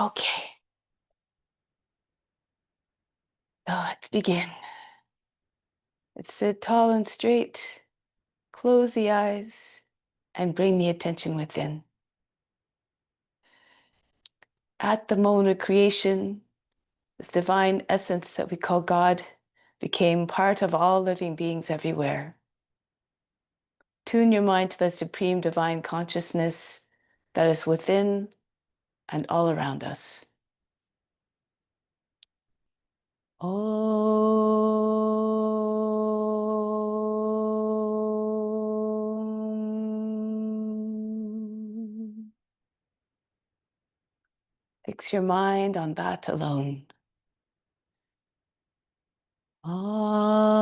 Okay, so let's begin. Let's sit tall and straight, close the eyes, and bring the attention within. At the moment of creation, this divine essence that we call God became part of all living beings everywhere. Tune your mind to the supreme divine consciousness that is within and all around us. Om. Fix your mind on that alone. Om.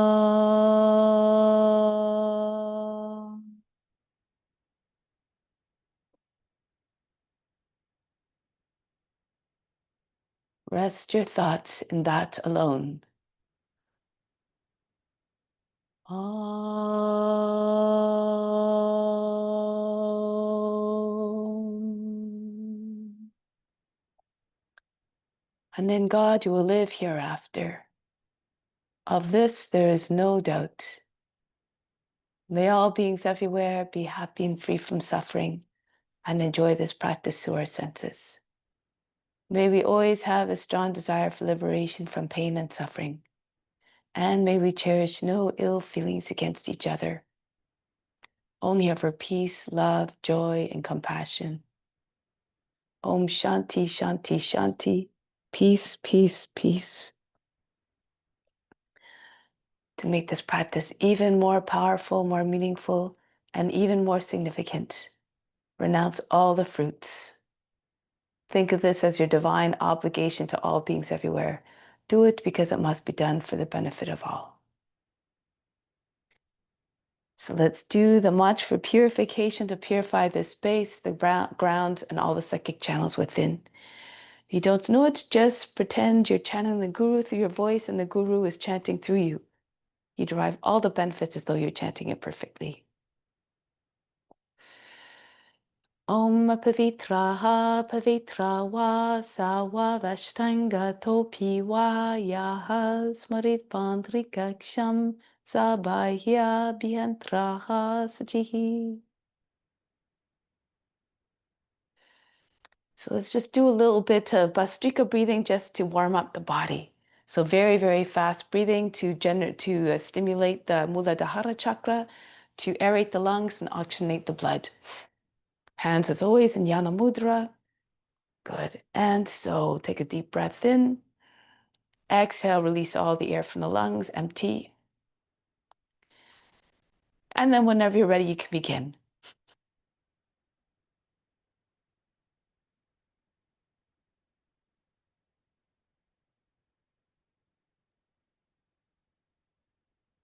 Rest your thoughts in that alone. Om. And in God you will live hereafter. Of this there is no doubt. May all beings everywhere be happy and free from suffering and enjoy this practice through our senses. May we always have a strong desire for liberation from pain and suffering. And may we cherish no ill feelings against each other, only ever peace, love, joy, and compassion. Om Shanti, Shanti, Shanti. Peace, peace, peace. To make this practice even more powerful, more meaningful, and even more significant, renounce all the fruits. Think of this as your divine obligation to all beings everywhere. Do it because it must be done for the benefit of all. So let's do the much for purification to purify this space, the grounds, and all the psychic channels within. If you don't know it, just pretend you're channeling the Guru through your voice and the Guru is chanting through you. You derive all the benefits as though you're chanting it perfectly. Om Pavitraha Pavitra Va Sawa Vashtanga Topi Va Yaha Smarit Pandrikaksham Sabahya Bhiyantraha Sajihi. So let's just do a little bit of Bhastrika breathing just to warm up the body. So very, very fast breathing to stimulate the Muladhara chakra, to aerate the lungs and oxygenate the blood. Hands as always in Yana Mudra. Good. And so take a deep breath in. Exhale, release all the air from the lungs, empty. And then whenever you're ready, you can begin.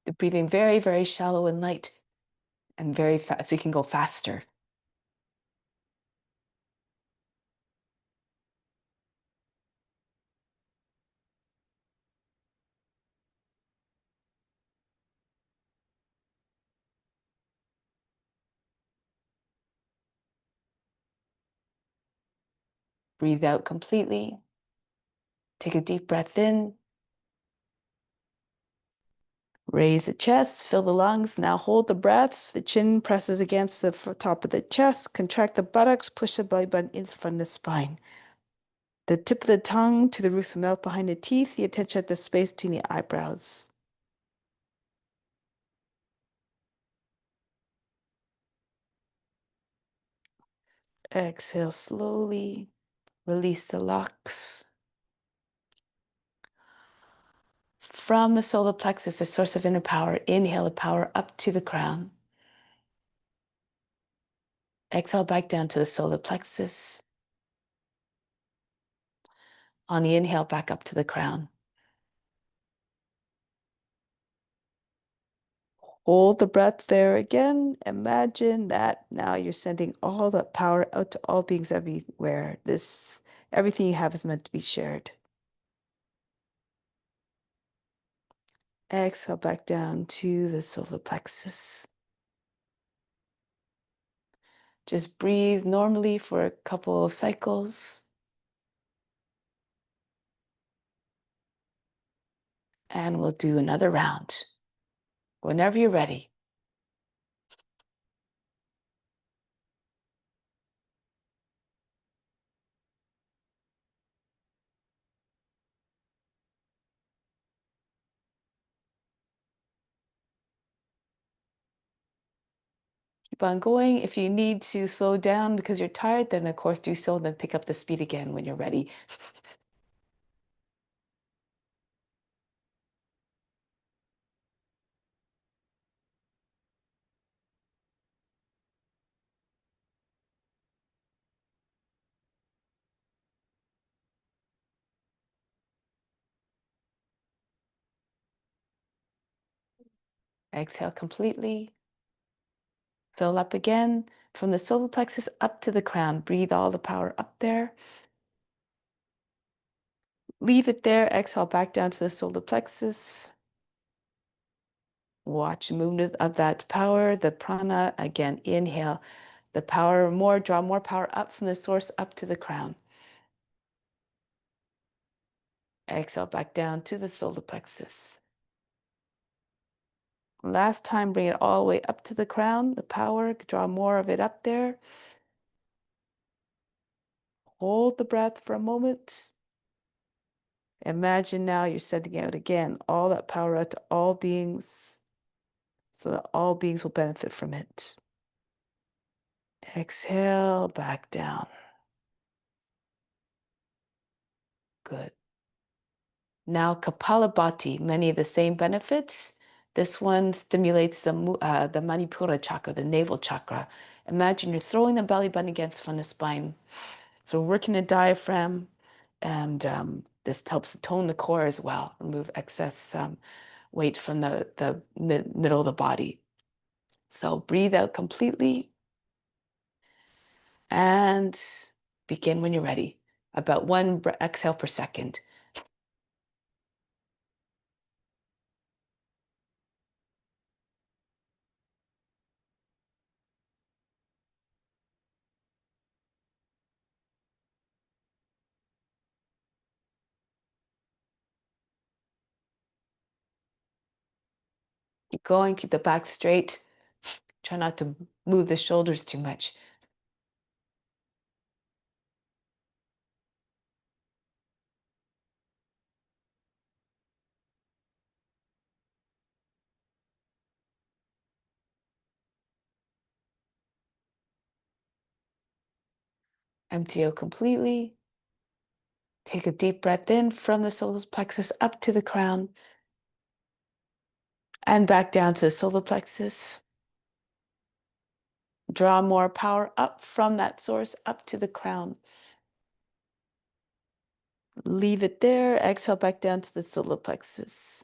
The breathing very, very shallow and light and very fast, so you can go faster. Breathe out completely. Take a deep breath in. Raise the chest, fill the lungs. Now hold the breath. The chin presses against the top of the chest. Contract the buttocks. Push the belly button in front of the spine. The tip of the tongue to the roof of the mouth behind the teeth. The attention at the space between the eyebrows. Exhale slowly. Release the locks. From the solar plexus, the source of inner power, inhale the power up to the crown. Exhale back down to the solar plexus. On the inhale, back up to the crown. Hold the breath there again. Imagine that now you're sending all that power out to all beings everywhere. Everything you have is meant to be shared. Exhale back down to the solar plexus. Just breathe normally for a couple of cycles. And we'll do another round. Whenever you're ready. Keep on going. If you need to slow down because you're tired, then of course do so, then pick up the speed again when you're ready. Exhale completely. Fill up again from the solar plexus up to the crown. Breathe all the power up there. Leave it there. Exhale back down to the solar plexus. Watch the movement of that power, the prana. Again, inhale the power more, draw more power up from the source up to the crown. Exhale back down to the solar plexus. Last time, bring it all the way up to the crown, the power, draw more of it up there. Hold the breath for a moment. Imagine now you're sending out again all that power out to all beings so that all beings will benefit from it. Exhale back down. Good. Now Kapalabhati, many of the same benefits. This one stimulates the Manipura chakra, the navel chakra. Imagine you're throwing the belly button against from the spine. So we're working the diaphragm, and this helps to tone the core as well, remove excess weight from the middle of the body. So breathe out completely and begin when you're ready. About one exhale per second. Keep going, keep the back straight. Try not to move the shoulders too much. Empty out completely. Take a deep breath in from the solar plexus up to the crown and back down to the solar plexus. Draw more power up from that source up to the crown. Leave it there. Exhale back down to the solar plexus.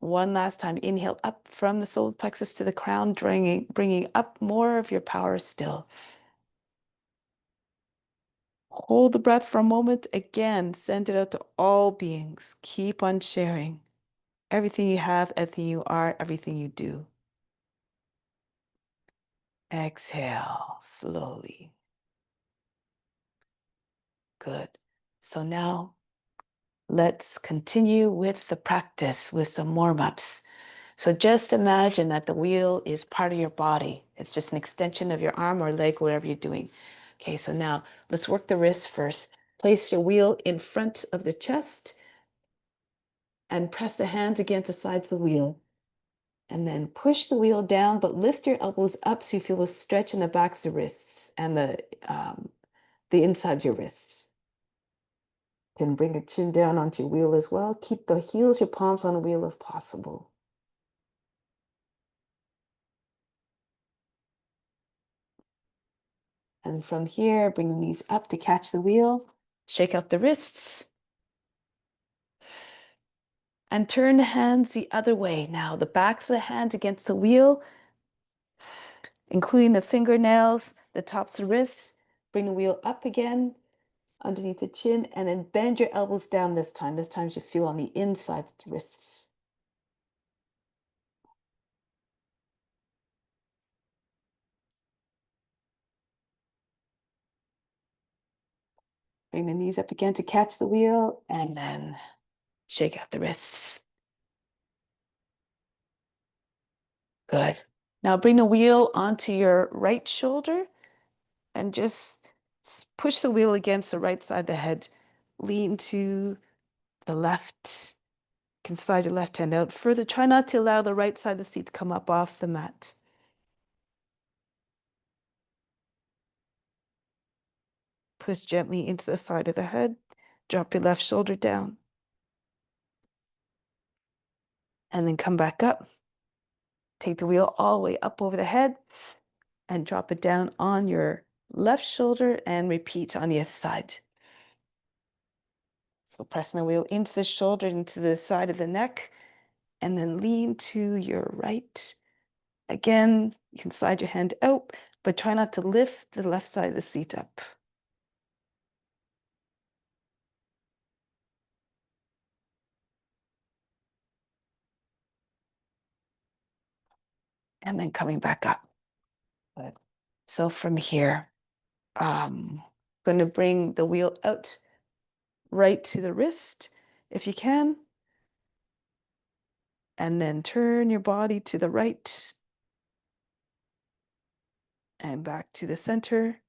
One last time. Inhale up from the solar plexus to the crown, bringing up more of your power still. Hold the breath for a moment. Again, send it out to all beings. Keep on sharing everything you have, everything you are, everything you do. Exhale slowly. Good. So now let's continue with the practice with some warm-ups. So just imagine that the wheel is part of your body. It's just an extension of your arm or leg, whatever you're doing. Okay, so now let's work the wrists first. Place your wheel in front of the chest and press the hands against the sides of the wheel. And then push the wheel down, but lift your elbows up so you feel a stretch in the backs of the wrists and the inside of your wrists. Then bring your chin down onto your wheel as well. Keep the heels, your palms on the wheel if possible. And from here, bring the knees up to catch the wheel. Shake out the wrists. And turn the hands the other way. Now, the backs of the hands against the wheel, including the fingernails, the tops of the wrists. Bring the wheel up again, underneath the chin, and then bend your elbows down this time. This time you feel on the inside of the wrists. Bring the knees up again to catch the wheel, and then Shake out the wrists. Good. Now bring the wheel onto your right shoulder and just push the wheel against the right side of the head. Lean to the left. You can slide your left hand out further. Try not to allow the right side of the seat to come up off the mat. Push gently into the side of the head. Drop your left shoulder down. And then come back up. Take the wheel all the way up over the head and drop it down on your left shoulder and repeat on the other side. So pressing the wheel into the shoulder, into the side of the neck, and then lean to your right. Again, you can slide your hand out, but try not to lift the left side of the seat up. And then coming back up. Good. So from here, going to bring the wheel out right to the wrist, if you can. And then turn your body to the right and back to the center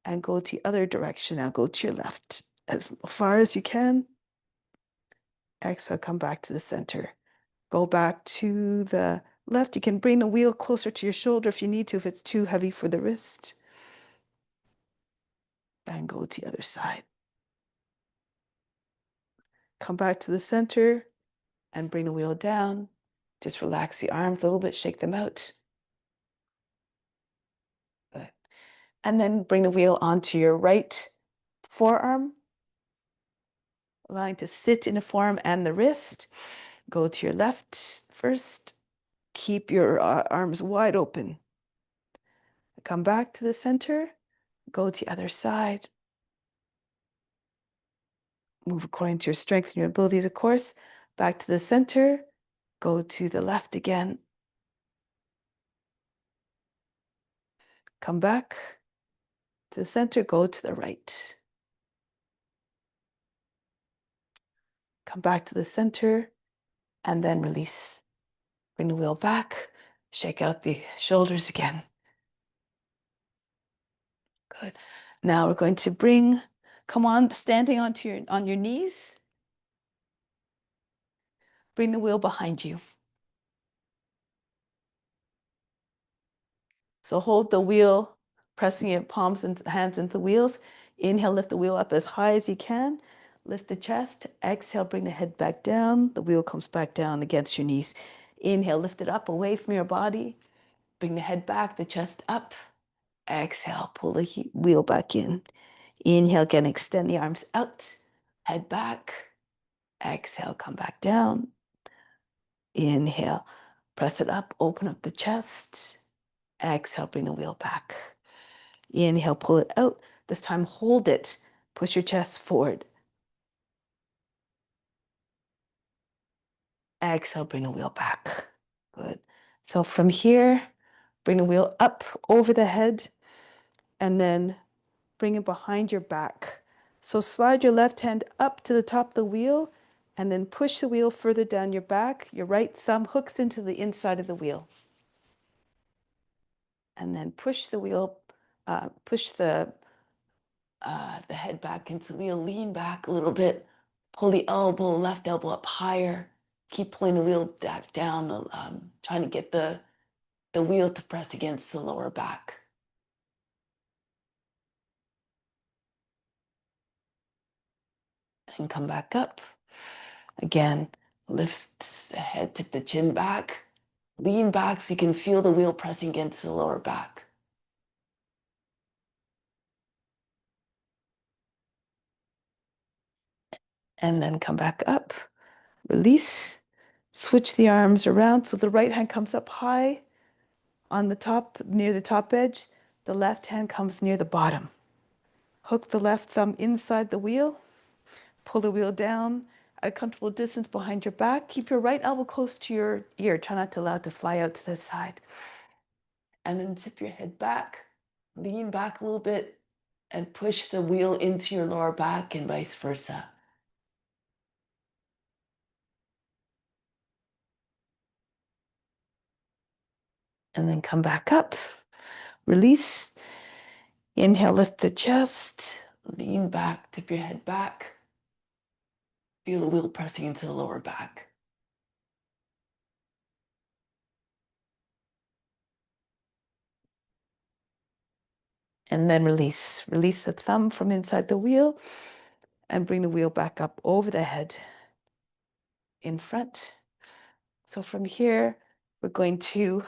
and go to the other direction. Now go to your left as far as you can. Exhale, come back to the center. Go back to the left. You can bring the wheel closer to your shoulder if you need to, if it's too heavy for the wrist. And go to the other side. Come back to the center and bring the wheel down. Just relax the arms a little bit, shake them out. Good. And then bring the wheel onto your right forearm, allowing to sit in the forearm and the wrist. Go to your left first. Keep your arms wide open. Come back to the center. Go to the other side. Move according to your strengths and your abilities, of course. Back to the center. Go to the left again. Come back to the center. Go to the right. Come back to the center and then release. Bring the wheel back. Shake out the shoulders again. Good. Now we're going to come on, standing on your knees. Bring the wheel behind you. So hold the wheel, pressing your palms and hands into the wheels. Inhale, lift the wheel up as high as you can. Lift the chest. Exhale, bring the head back down. The wheel comes back down against your knees. Inhale, lift it up away from your body. Bring the head back, the chest up. Exhale, pull the wheel back in. Inhale, again, extend the arms out. Head back. Exhale, come back down. Inhale, press it up, open up the chest. Exhale, bring the wheel back. Inhale, pull it out. This time, hold it. Push your chest forward. Exhale, bring the wheel back. Good. So from here, bring the wheel up over the head and then bring it behind your back. So slide your left hand up to the top of the wheel and then push the wheel further down your back. Your right thumb hooks into the inside of the wheel. And then push the wheel, push the head back into the wheel, lean back a little bit, pull the elbow, left elbow up higher, keep pulling the wheel back down, trying to get the wheel to press against the lower back. And come back up. Again, lift the head, tip the chin back, lean back so you can feel the wheel pressing against the lower back. And then come back up, release, switch the arms around so the right hand comes up high on the top, near the top edge. The left hand comes near the bottom. Hook the left thumb inside the wheel, pull the wheel down at a comfortable distance behind your back. Keep your right elbow close to your ear. Try not to allow it to fly out to the side. And then tip your head back, lean back a little bit, and push the wheel into your lower back and vice versa. And then come back up. Release. Inhale, lift the chest. Lean back, tip your head back. Feel the wheel pressing into the lower back. And then release. Release the thumb from inside the wheel and bring the wheel back up over the head in front. So from here, we're going to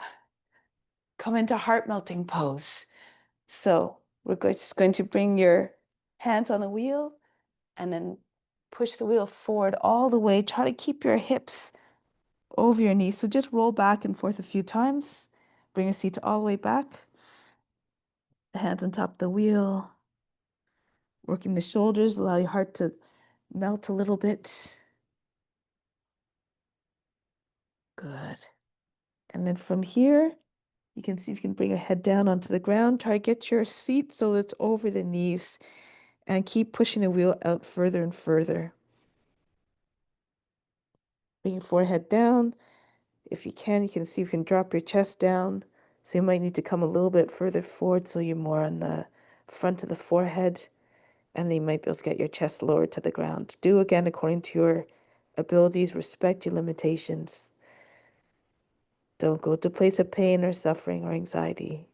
come into heart melting pose. So we're just going to bring your hands on the wheel and then push the wheel forward all the way. Try to keep your hips over your knees. So just roll back and forth a few times. Bring your seat all the way back. The hands on top of the wheel. Working the shoulders, allow your heart to melt a little bit. Good. And then from here, you can see if you can bring your head down onto the ground. Try to get your seat so it's over the knees and keep pushing the wheel out further and further. Bring your forehead down. If you can see if you can drop your chest down. So you might need to come a little bit further forward so you're more on the front of the forehead. And then you might be able to get your chest lowered to the ground. Do again according to your abilities. Respect your limitations. Don't go to a place of pain or suffering or anxiety.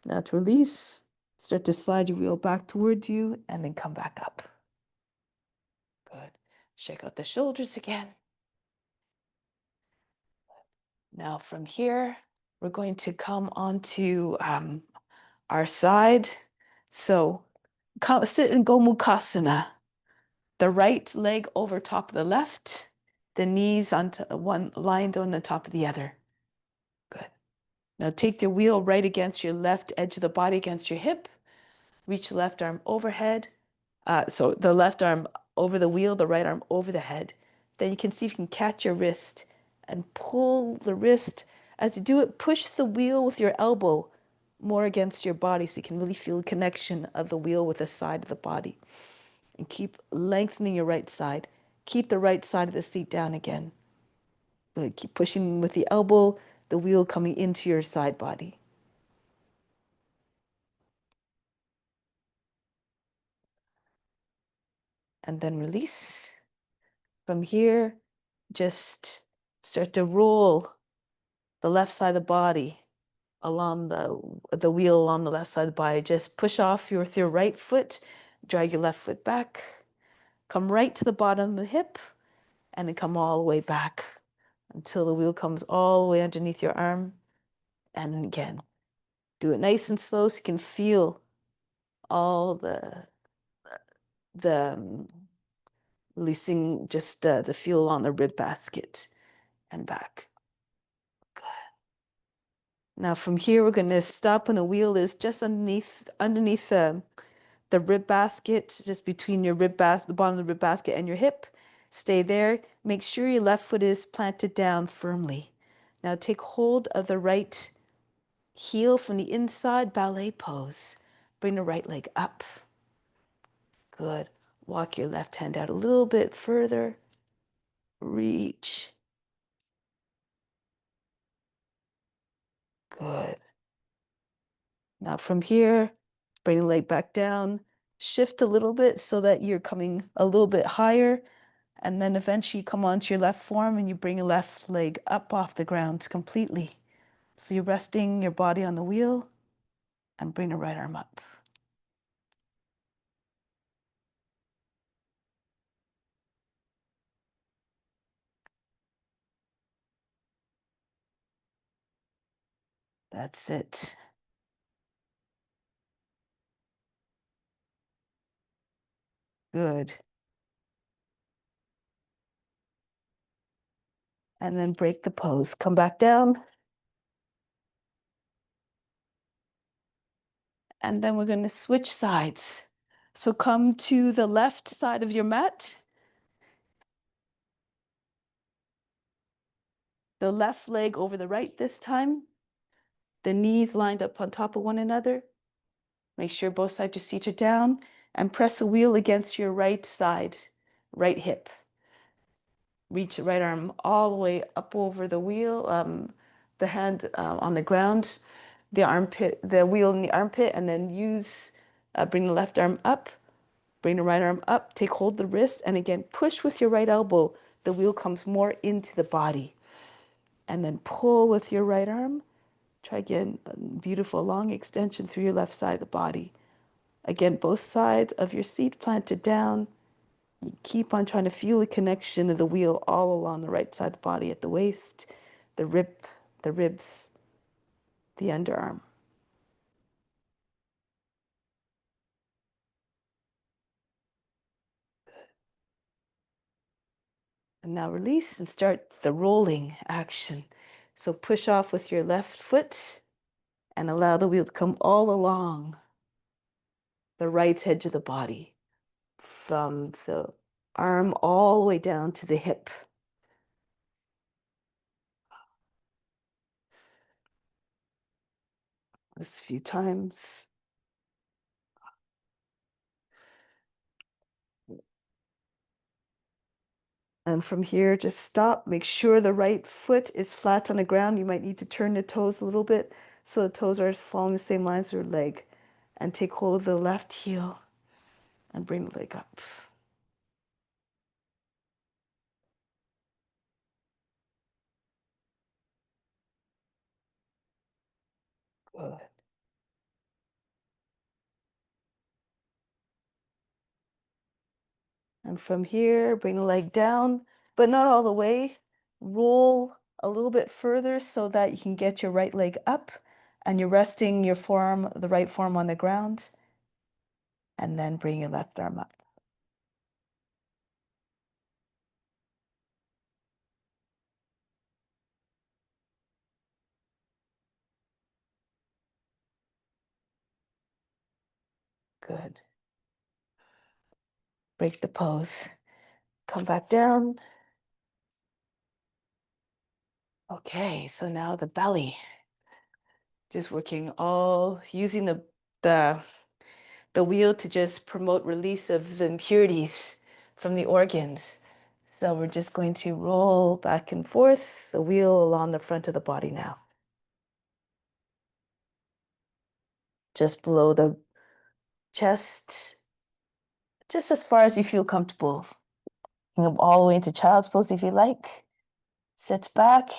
Now to release, start to slide your wheel back towards you and then come back up. Good. Shake out the shoulders again. Now from here, we're going to come onto our side. So sit in Gomukhasana. The right leg over top of the left, the knees onto one lined on the top of the other. Good. Now take the wheel right against your left edge of the body against your hip. Reach the left arm overhead. So the left arm over the wheel, the right arm over the head. Then you can see if you can catch your wrist and pull the wrist. As you do it, push the wheel with your elbow more against your body so you can really feel the connection of the wheel with the side of the body. And keep lengthening your right side. Keep the right side of the seat down again. Keep pushing with the elbow, the wheel coming into your side body. And then release. From here, just start to roll the left side of the body along the wheel along the left side of the body. Just push off with your right foot, drag your left foot back, come right to the bottom of the hip, and then come all the way back until the wheel comes all the way underneath your arm. And again, do it nice and slow so you can feel all the releasing just the feel on the rib basket and back. Good. Now from here, we're going to stop when the wheel is just underneath the rib basket, just between your the bottom of the rib basket and your hip. Stay there. Make sure your left foot is planted down firmly. Now take hold of the right heel from the inside, ballet pose. Bring the right leg up. Good. Walk your left hand out a little bit further. Reach. Good. Now from here, bring the leg back down. Shift a little bit so that you're coming a little bit higher. And then eventually you come onto your left form and you bring your left leg up off the ground completely. So you're resting your body on the wheel and bring the right arm up. That's it. Good. And then break the pose. Come back down. And then we're going to switch sides. So come to the left side of your mat. The left leg over the right this time. The knees lined up on top of one another. Make sure both sides of your seat are down and press the wheel against your right side, right hip. reach the right arm all the way up over the wheel, the hand on the ground, the armpit, the wheel in the armpit, and then bring the left arm up, bring the right arm up, take hold of the wrist, and again, push with your right elbow. The wheel comes more into the body. And then pull with your right arm. Try again, a beautiful long extension through your left side of the body. Again, both sides of your seat planted down. You keep on trying to feel the connection of the wheel all along the right side of the body at the waist, the ribs, the underarm. And now release and start the rolling action. So push off with your left foot and allow the wheel to come all along the right edge of the body, from the arm all the way down to the hip. This a few times. And from here, just stop. Make sure the right foot is flat on the ground. You might need to turn the toes a little bit so the toes are following the same lines as your leg. And take hold of the left heel and bring the leg up. Good. And from here, bring the leg down, but not all the way. Roll a little bit further so that you can get your right leg up and you're resting your forearm, the right forearm on the ground. And then bring your left arm up. Good. Break the pose. Come back down. Okay, so now the belly. Just working using the the wheel to just promote release of the impurities from the organs. So we're just going to roll back and forth the wheel along the front of the body now. Just below the chest, just as far as you feel comfortable. You can go all the way into child's pose if you like. Sit back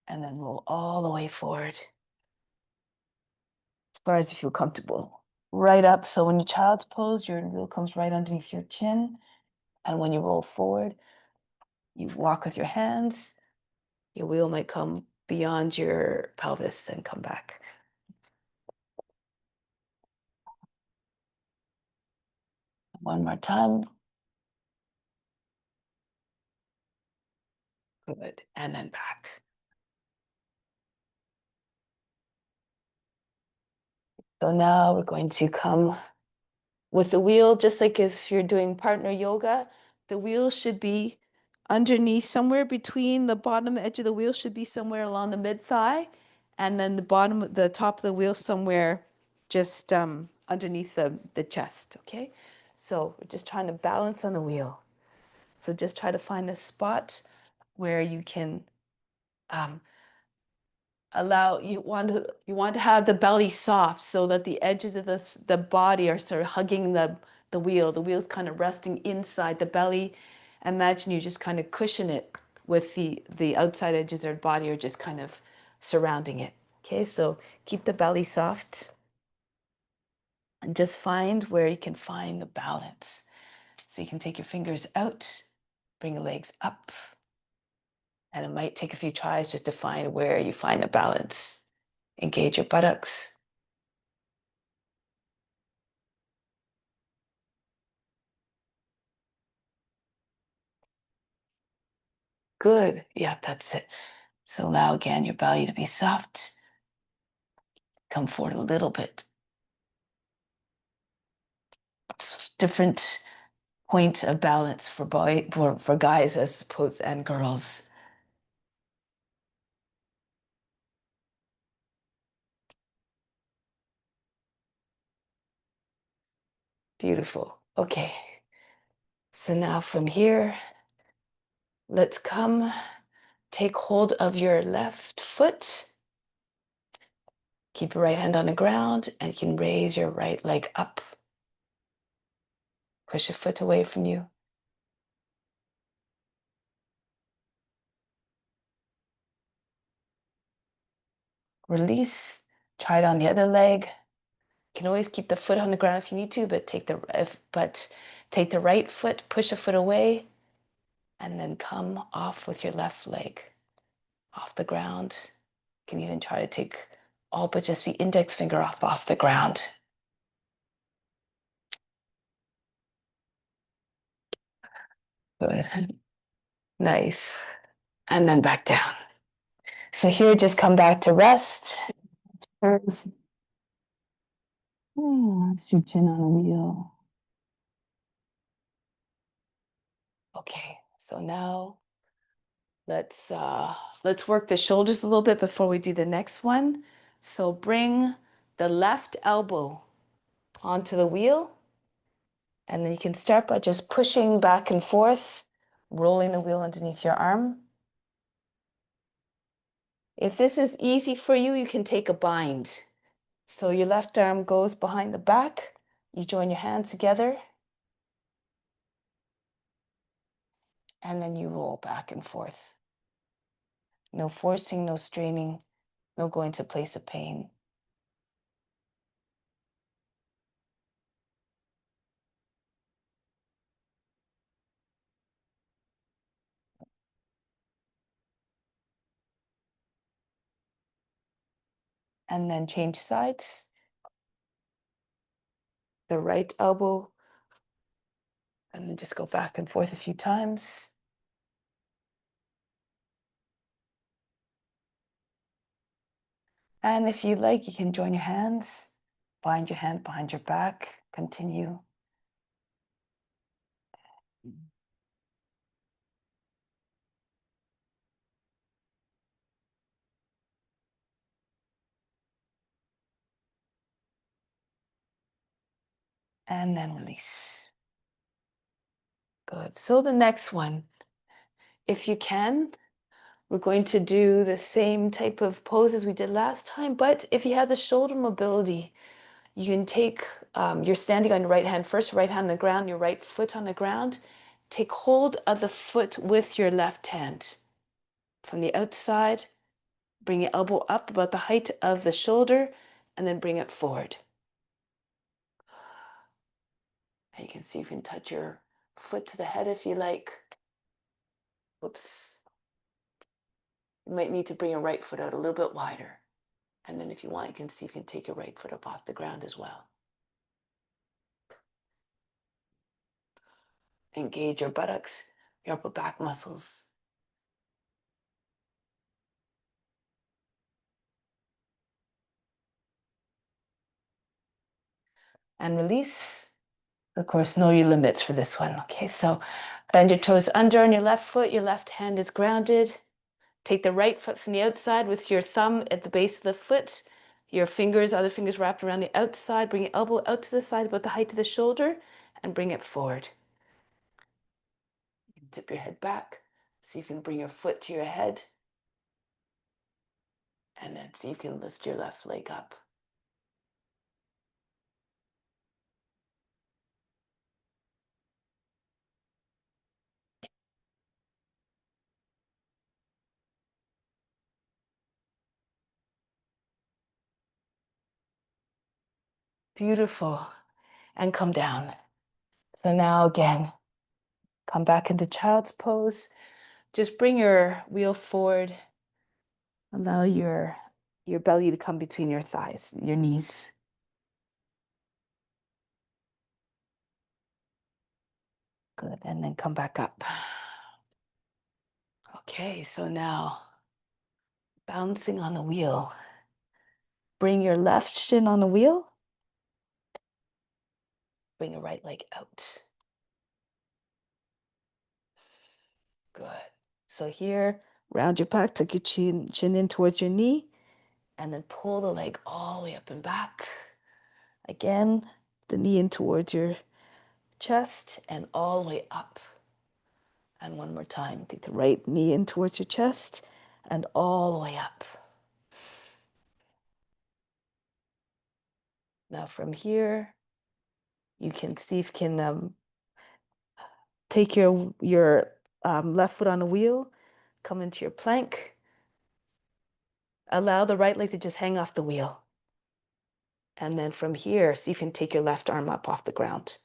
and then roll all the way forward as far as you feel comfortable. Right up. So when you child's pose, your wheel comes right underneath your chin. And when you roll forward, you walk with your hands. Your wheel might come beyond your pelvis and come back. One more time. Good. And then back. So now we're going to come with the wheel, just like if you're doing partner yoga, the wheel should be underneath, somewhere between the bottom edge of the wheel should be somewhere along the mid thigh, and then the top of the wheel somewhere just underneath the chest. Okay, so we're just trying to balance on the wheel. So just try to find a spot where you can um, you want to have the belly soft so that the edges of the body are sort of hugging the wheel. The wheel's kind of resting inside the belly. Imagine you just kind of cushion it with the outside edges of your body are just kind of surrounding it. Okay, so keep the belly soft and just find where you can find the balance. So you can take your fingers out, bring the legs up, and it might take a few tries just to find where you find the balance. Engage your buttocks. Good. Yeah, that's it. So allow again your belly to be soft. Come forward a little bit. It's different point of balance for guys as opposed and girls. Beautiful. Okay. So now from here, Let's come take hold of your left foot. Keep your right hand on the ground and you can raise your right leg up. Push a foot away from you. Release. Try it on the other leg. You can always keep the foot on the ground if you need to, but take the right foot, push a foot away, and then come off with your left leg off the ground. You can even try to take all but just the index finger off the ground. Good. Nice. And then back down. So here, just come back to rest. Rest your chin on a wheel. Okay, so now let's work the shoulders a little bit before we do the next one. So bring the left elbow onto the wheel, and then you can start by just pushing back and forth, rolling the wheel underneath your arm. If this is easy for you, you can take a bind. So your left arm goes behind the back, you join your hands together, and then you roll back and forth. No forcing, no straining, no going to place of pain. And then change sides. The right elbow, and then just go back and forth a few times. And if you like, you can join your hands, bind your hand behind your back, continue. And then release. Good. So the next one, if you can, we're going to do the same type of pose as we did last time, but if you have the shoulder mobility, you can take, you're standing on your right hand first, right hand on the ground, your right foot on the ground. Take hold of the foot with your left hand. From the outside, bring your elbow up about the height of the shoulder, and then bring it forward. And you can see you can touch your foot to the head if you like. Whoops. You might need to bring your right foot out a little bit wider. And then if you want, you can see you can take your right foot up off the ground as well. Engage your buttocks, your upper back muscles. And release. Of course, know your limits for this one. Okay, so bend your toes under on your left foot. Your left hand is grounded. Take the right foot from the outside with your thumb at the base of the foot. Your fingers, other fingers wrapped around the outside. Bring your elbow out to the side about the height of the shoulder and bring it forward. You can tip your head back. See if you can bring your foot to your head. And then see if you can lift your left leg up. Beautiful. And come down. So now again, come back into child's pose. Just bring your wheel forward. Allow your belly to come between your thighs, your knees. Good, and then come back up. Okay, so now bouncing on the wheel. Bring your left shin on the wheel. Bring your right leg out. Good. So here, round your back, tuck your chin in towards your knee, and then pull the leg all the way up and back. Again, the knee in towards your chest and all the way up. And one more time, take the right knee in towards your chest and all the way up. Now from here, you can see if you can take your left foot on the wheel, come into your plank. Allow the right leg to just hang off the wheel. And then from here, see if you can take your left arm up off the ground.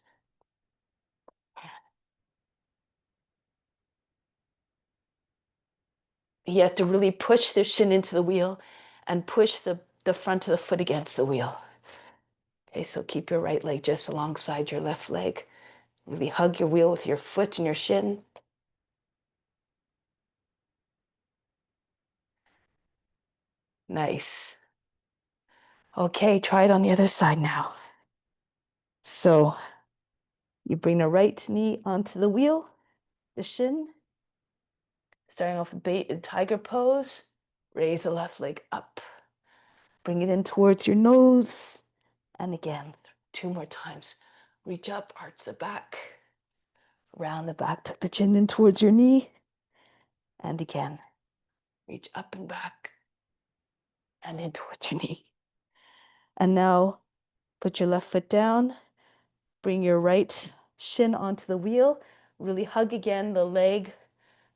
You have to really push the shin into the wheel and push the front of the foot against the wheel. Okay, so keep your right leg just alongside your left leg. Really hug your wheel with your foot and your shin. Nice. Okay, try it on the other side now. So you bring the right knee onto the wheel, the shin. Starting off with tiger pose. Raise the left leg up. Bring it in towards your nose. And again, 2 more times. Reach up, arch the back. Round the back, tuck the chin in towards your knee. And again, reach up and back and in towards your knee. And now put your left foot down. Bring your right shin onto the wheel. Really hug again the leg,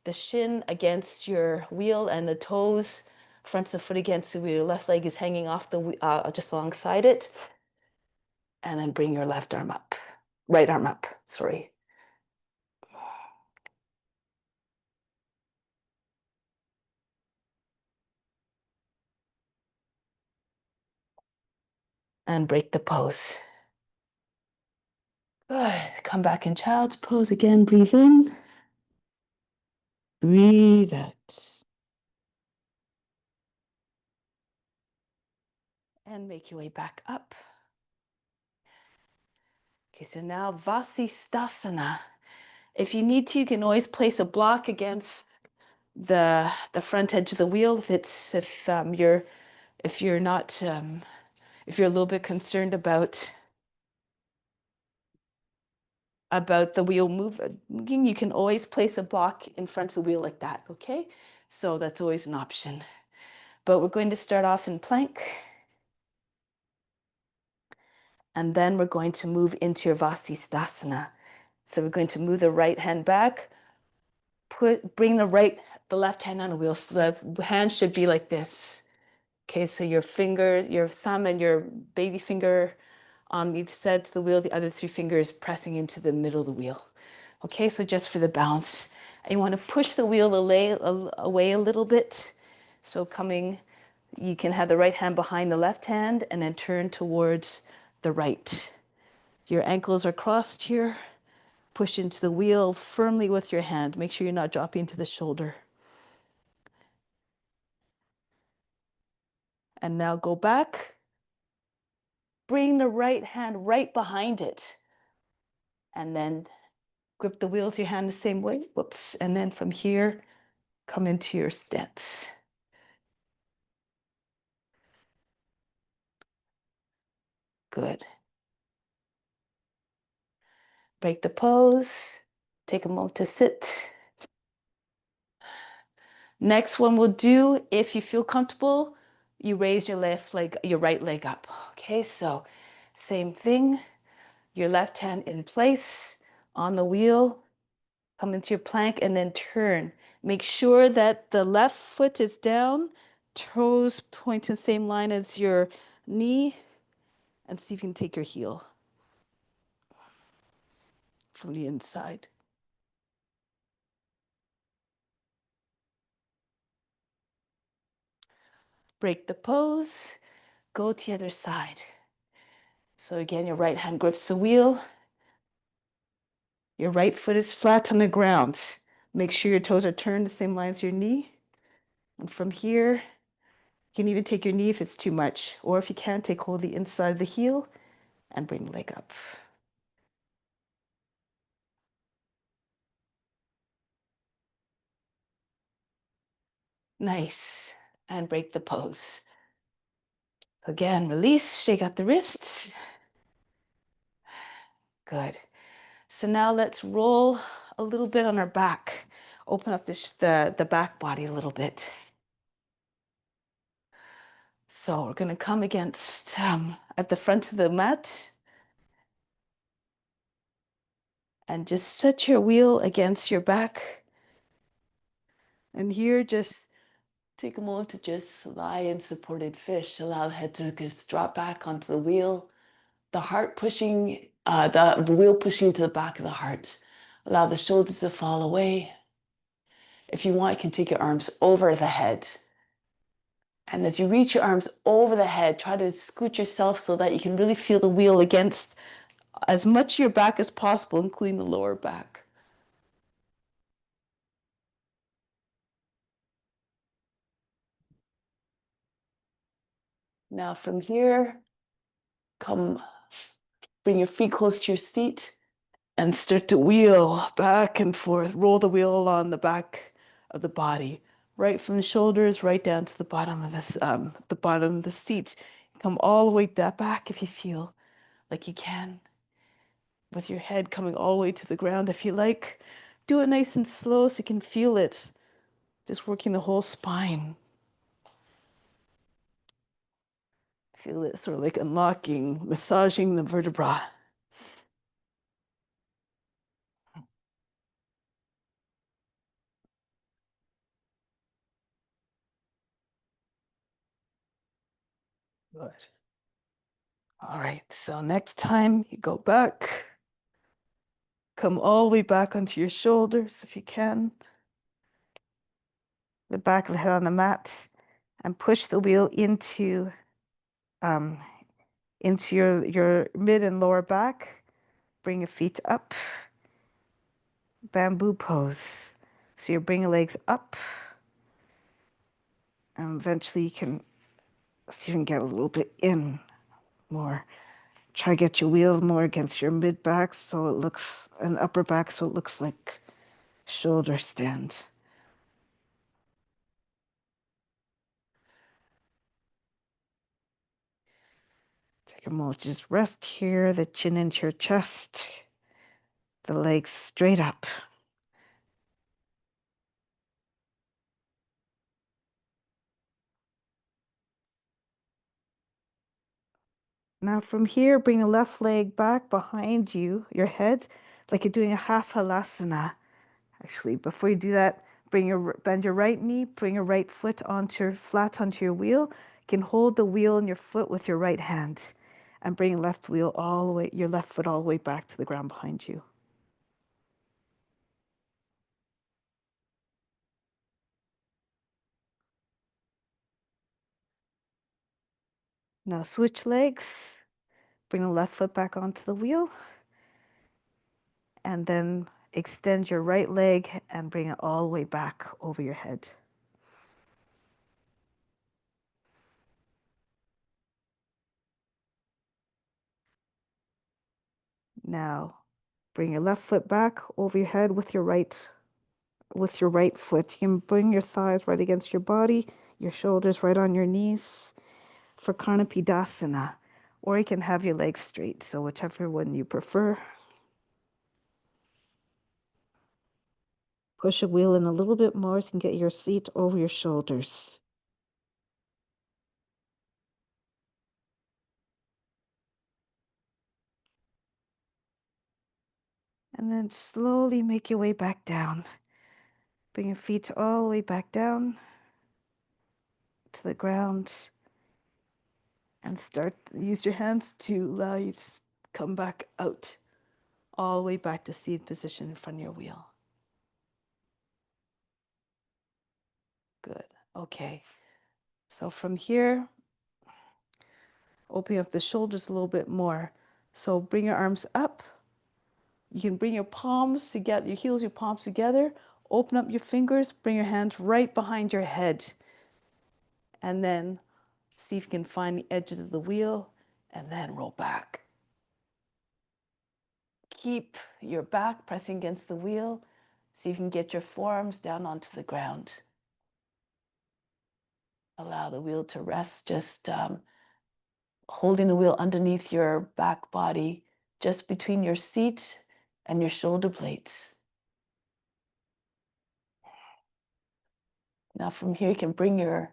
the shin against your wheel and the toes, front of the foot against the wheel. Your left leg is hanging off the just alongside it. And then bring your left arm up. Right arm up, sorry. And break the pose. Good. Come back in child's pose again. Breathe in. Breathe out. And make your way back up. Okay, so now Vasisthasana. If you need to, you can always place a block against the front edge of the wheel if you're not if you're a little bit concerned about the wheel moving, you can always place a block in front of the wheel like that, okay? So that's always an option. But we're going to start off in plank. And then we're going to move into your Vasisthasana. So we're going to move the right hand back, bring the left hand on the wheel. So the hand should be like this. Okay, so your thumb and your baby finger on each side of the wheel, the other 3 fingers pressing into the middle of the wheel. Okay, so just for the balance. And you want to push the wheel away a little bit. So you can have the right hand behind the left hand and then turn towards the right. Your ankles are crossed here. Push into the wheel firmly with your hand. Make sure you're not dropping to the shoulder. And now go back. Bring the right hand right behind it. And then grip the wheel with your hand the same way. Whoops. And then from here, come into your stance. Good. Break the pose. Take a moment to sit. Next one we'll do, if you feel comfortable, you raise your right leg up. Okay, so same thing. Your left hand in place on the wheel. Come into your plank and then turn. Make sure that the left foot is down, toes point to the same line as your knee, and see if you can take your heel from the inside. Break the pose, go to the other side. So again, your right hand grips the wheel. Your right foot is flat on the ground. Make sure your toes are turned the same line as your knee. And from here, you can even take your knee if it's too much. Or if you can't, take hold of the inside of the heel and bring the leg up. Nice. And break the pose. Again, release, shake out the wrists. Good. So now let's roll a little bit on our back. Open up the back body a little bit. So we're going to come against at the front of the mat and just set your wheel against your back. And here, just take a moment to just lie in supported fish. Allow the head to just drop back onto the wheel. The heart pushing, the wheel pushing to the back of the heart. Allow the shoulders to fall away. If you want, you can take your arms over the head. And as you reach your arms over the head, try to scoot yourself so that you can really feel the wheel against as much of your back as possible, including the lower back. Now from here, bring your feet close to your seat and start to wheel back and forth. Roll the wheel along the back of the body, right from the shoulders, right down to the bottom of the seat. Come all the way back if you feel like you can, with your head coming all the way to the ground if you like. Do it nice and slow so you can feel it, just working the whole spine. Feel it sort of like unlocking, massaging the vertebra. Good. All right, so next time you go back, come all the way back onto your shoulders if you can. The back of the head on the mat, and push the wheel into your mid and lower back. Bring your feet up. Bamboo pose. So you're bringing legs up, and eventually you can see if you can get a little bit in more. Try to get your wheel more against your mid back so it looks, and upper back so it looks like shoulder stand. Take a moment, just rest here, the chin into your chest, the legs straight up. Now from here, bring the left leg back behind you, your head, like you're doing a half halasana. Actually, before you do that, bend your right knee, bring your right foot flat onto your wheel. You can hold the wheel in your foot with your right hand, and bring your left foot all the way back to the ground behind you. Now switch legs. Bring the left foot back onto the wheel, and then extend your right leg and bring it all the way back over your head. Now, bring your left foot back over your head with your right foot. You can bring your thighs right against your body, your shoulders right on your knees for Karnapidasana, or you can have your legs straight, so whichever one you prefer. Push a wheel in a little bit more so you can get your seat over your shoulders. And then slowly make your way back down. Bring your feet all the way back down to the ground, and use your hands to allow you to come back out, all the way back to seated position in front of your wheel. Good. Okay. So from here, opening up the shoulders a little bit more. So bring your arms up. You can bring your palms together, your heels, your palms together. Open up your fingers, bring your hands right behind your head. And then see if you can find the edges of the wheel and then roll back. Keep your back pressing against the wheel. See if you can get your forearms down onto the ground. Allow the wheel to rest, just holding the wheel underneath your back body, just between your seat and your shoulder blades. Now from here, you can bring your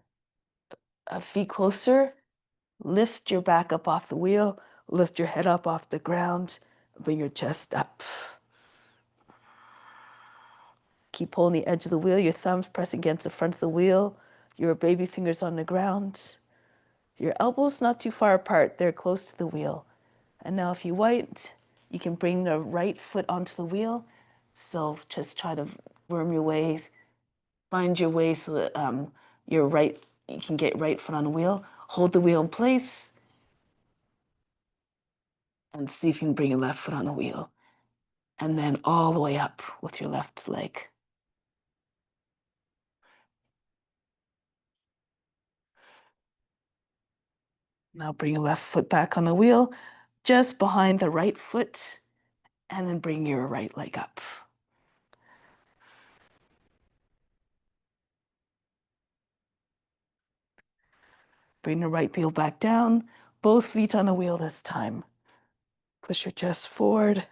feet closer, lift your back up off the wheel, lift your head up off the ground, bring your chest up. Keep holding the edge of the wheel, your thumbs pressing against the front of the wheel, your baby fingers on the ground. Your elbows not too far apart, they're close to the wheel. And now if you want, you can bring the right foot onto the wheel. So just try to worm your way, find your way so that you can get right foot on the wheel. Hold the wheel in place and see if you can bring your left foot on the wheel. And then all the way up with your left leg. Now bring your left foot back on the wheel, just behind the right foot, and then bring your right leg up. Bring the right heel back down, both feet on the wheel this time. Push your chest forward.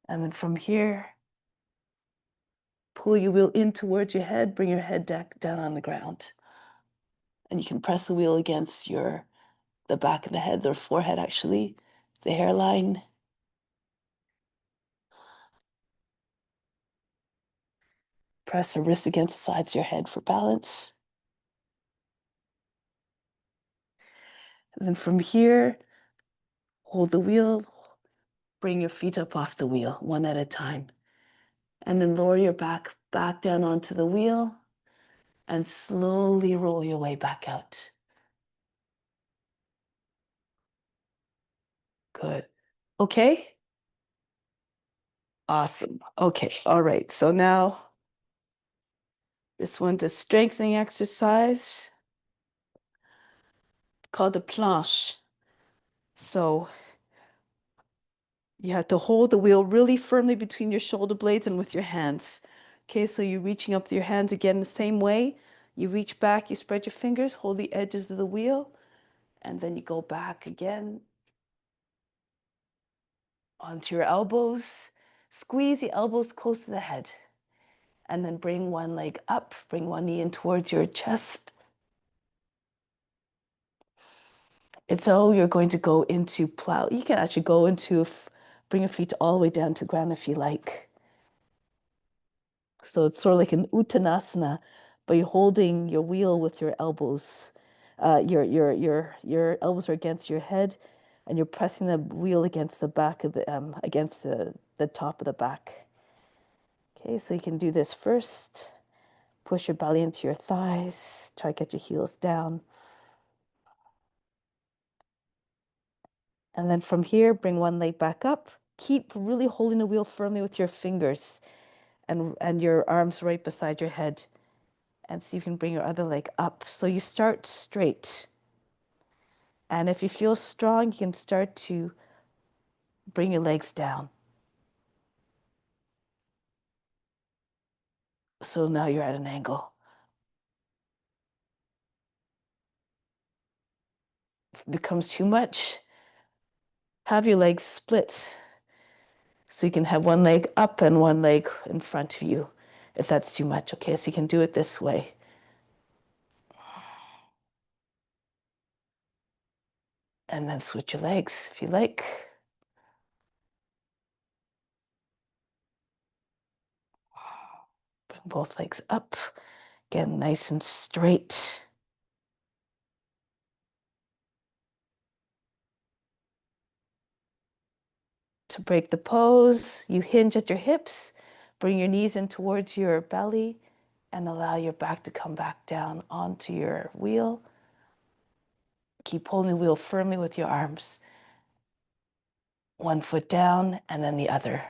And then from here, pull your wheel in towards your head, bring your head down on the ground. And you can press the wheel against the back of the head, or forehead actually, the hairline. Press a wrist against the sides of your head for balance. And then from here, hold the wheel, bring your feet up off the wheel, one at a time. And then lower your back down onto the wheel and slowly roll your way back out. Good. Okay? Awesome. Okay. All right. So now this one's a strengthening exercise called the planche. So you have to hold the wheel really firmly between your shoulder blades and with your hands. Okay, so you're reaching up with your hands again the same way. You reach back, you spread your fingers, hold the edges of the wheel, and then you go back again onto your elbows. Squeeze the elbows close to the head. And then bring one leg up, bring one knee in towards your chest. And so you're going to go into plow. You can actually go into, bring your feet all the way down to ground if you like. So it's sort of like an uttanasana, but you're holding your wheel with your elbows. Your elbows are against your head, and you're pressing the wheel against the back of against the top of the back. Okay, so you can do this first. Push your belly into your thighs. Try to get your heels down. And then from here, bring one leg back up. Keep really holding the wheel firmly with your fingers and your arms right beside your head. And see if you can bring your other leg up. So you start straight. And if you feel strong, you can start to bring your legs down. So now you're at an angle. If it becomes too much, have your legs split. So you can have one leg up and one leg in front of you, if that's too much. Okay, so you can do it this way. And then switch your legs if you like. Bring both legs up. Again, nice and straight. To break the pose, you hinge at your hips, bring your knees in towards your belly, and allow your back to come back down onto your wheel. Keep holding the wheel firmly with your arms. One foot down and then the other.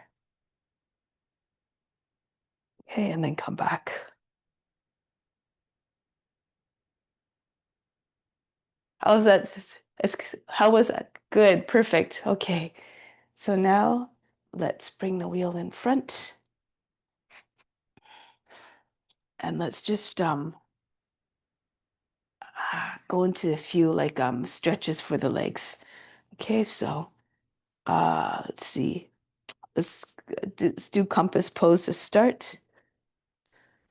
Okay, and then come back. How was that? How was that? Good, perfect. Okay, so now let's bring the wheel in front. And let's just go into a few like stretches for the legs. Okay, so let's see. let's do compass pose to start.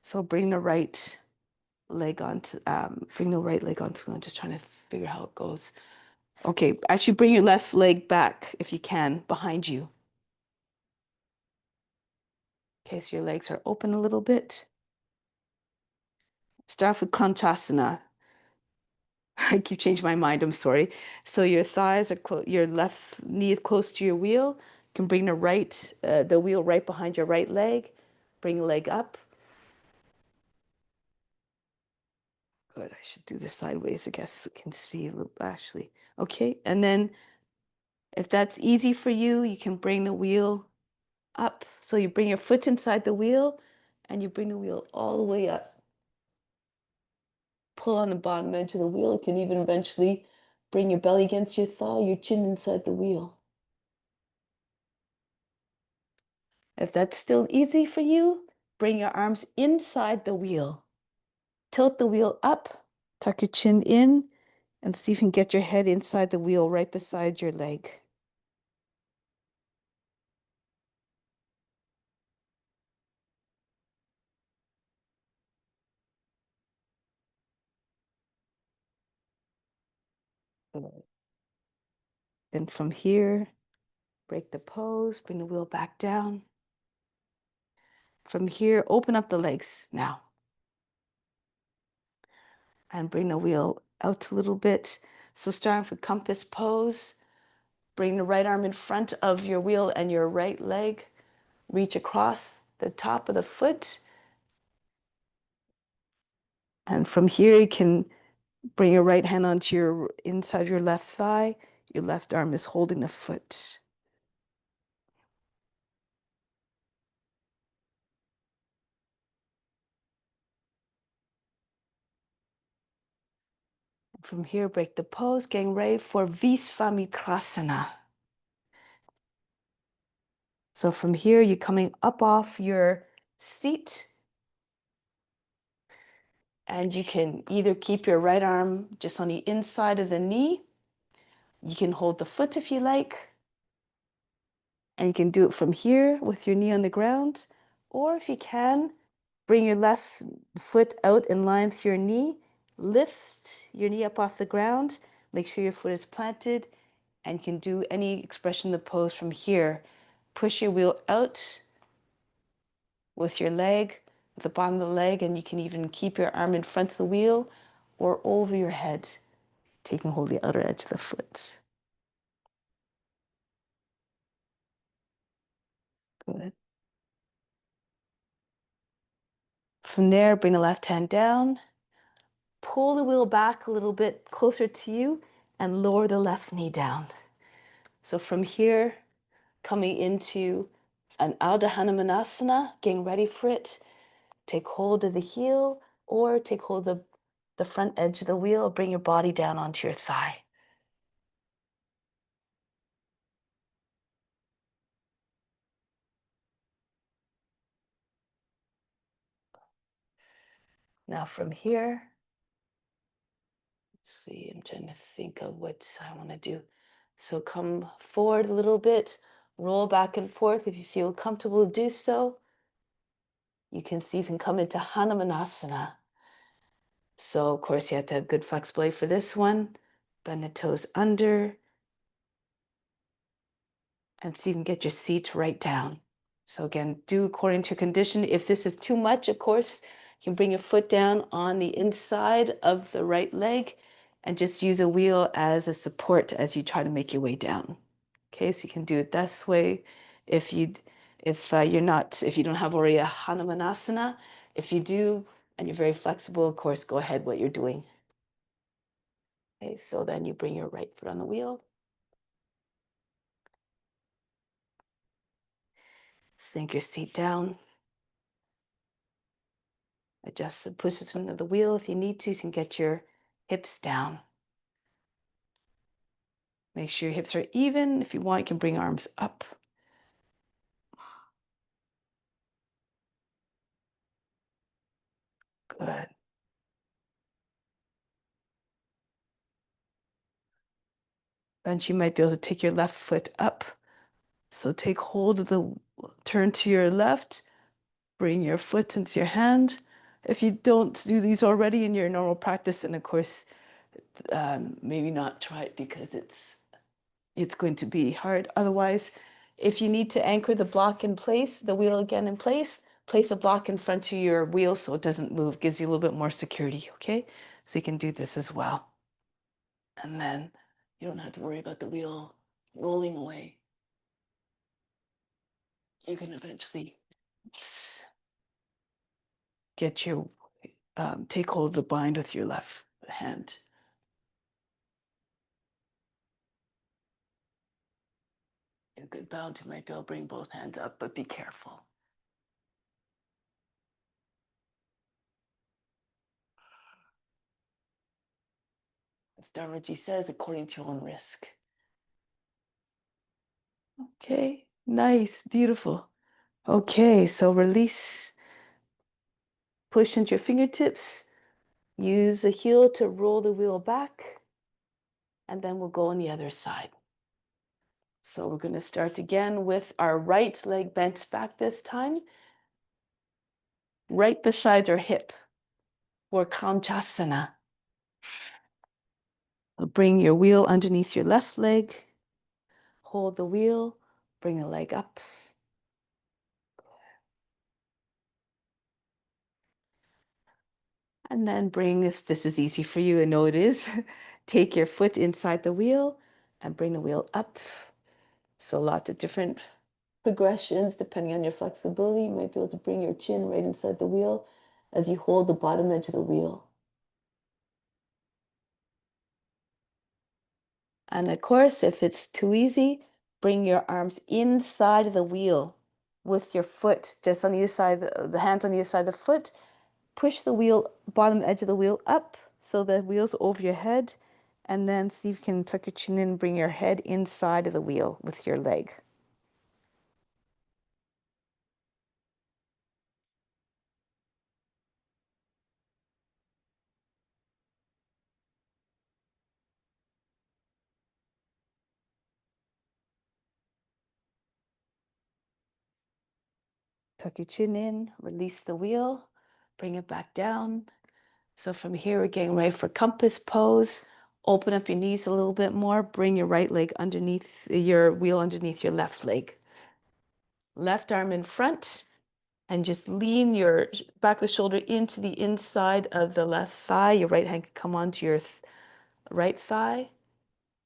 So bring the right leg onto, I'm just trying to figure how it goes. Okay, actually bring your left leg back if you can, behind you. Okay, so your legs are open a little bit. Start off with Kranchasana. I keep changing my mind, I'm sorry. So your thighs are your left knee is close to your wheel. You can bring the wheel right behind your right leg. Bring the leg up. Good, I should do this sideways, I guess we can see a little, actually. Okay, and then if that's easy for you, you can bring the wheel up. So you bring your foot inside the wheel and you bring the wheel all the way up. Pull on the bottom edge of the wheel. You can even eventually bring your belly against your thigh, your chin inside the wheel. If that's still easy for you, bring your arms inside the wheel. Tilt the wheel up, tuck your chin in, and see if you can get your head inside the wheel right beside your leg. Then from here, break the pose, bring the wheel back down. From here, open up the legs now. And bring the wheel out a little bit. So starting with compass pose, bring the right arm in front of your wheel and your right leg. Reach across the top of the foot. And from here, you can bring your right hand onto your inside your left thigh. Your left arm is holding the foot. From here, break the pose, getting ready for Visvamitrasana. So from here, you're coming up off your seat. And you can either keep your right arm just on the inside of the knee. You can hold the foot if you like. And you can do it from here with your knee on the ground. Or if you can, bring your left foot out in line with your knee. Lift your knee up off the ground. Make sure your foot is planted. And you can do any expression of the pose from here. Push your wheel out with your leg, with the bottom of the leg, and you can even keep your arm in front of the wheel or over your head, taking hold of the outer edge of the foot. Good. From there, bring the left hand down, pull the wheel back a little bit closer to you, and lower the left knee down. So from here, coming into an Ardha Hanumanasana, getting ready for it, take hold of the heel or take hold of the front edge of the wheel, bring your body down onto your thigh. Now from here, let's see, I'm trying to think of what I want to do. So come forward a little bit, roll back and forth if you feel comfortable to do so. You can see you can come into Hanumanasana. So of course you have to have good flexibility for this one. Bend the toes under and see if you can get your seat right down. So again, do according to your condition. If this is too much, of course, you can bring your foot down on the inside of the right leg and just use a wheel as a support as you try to make your way down. Okay, so you can do it this way. If you don't have already a Hanumanasana, if you do and you're very flexible, of course, go ahead what you're doing. Okay, so then you bring your right foot on the wheel. Sink your seat down. Adjust the position of the wheel if you need to. You can get your hips down. Make sure your hips are even. If you want, you can bring arms up. Good. Then you might be able to take your left foot up. So take hold of the, turn to your left, bring your foot into your hand. If you don't do these already in your normal practice, and of course, maybe not try it because it's going to be hard. Otherwise, if you need to anchor the block in place, the wheel again in place, place a block in front of your wheel so it doesn't move, gives you a little bit more security, okay? So you can do this as well. And then you don't have to worry about the wheel rolling away. You can eventually get your, take hold of the bind with your left hand. A good bounce, you might be able to bring both hands up, but be careful. As Dharmaji says, according to your own risk. Okay, nice, beautiful. Okay, so release, push into your fingertips, use the heel to roll the wheel back, and then we'll go on the other side. So we're going to start again with our right leg bent back this time, right beside our hip, for Kanchasana. Bring your wheel underneath your left leg, hold the wheel, bring the leg up. And then bring, if this is easy for you, I know it is, take your foot inside the wheel and bring the wheel up. So lots of different progressions depending on your flexibility. You might be able to bring your chin right inside the wheel as you hold the bottom edge of the wheel. And of course, if it's too easy, bring your arms inside of the wheel with your foot just on either side, the hands on either side of the foot. Push the wheel, bottom edge of the wheel up so the wheel's over your head, and then see if you can tuck your chin in and bring your head inside of the wheel with your leg. Tuck your chin in, release the wheel, bring it back down. So from here, we're getting ready for compass pose. Open up your knees a little bit more. Bring your right leg underneath your wheel, underneath your left leg. Left arm in front, and just lean your back of the shoulder into the inside of the left thigh. Your right hand can come onto your right thigh.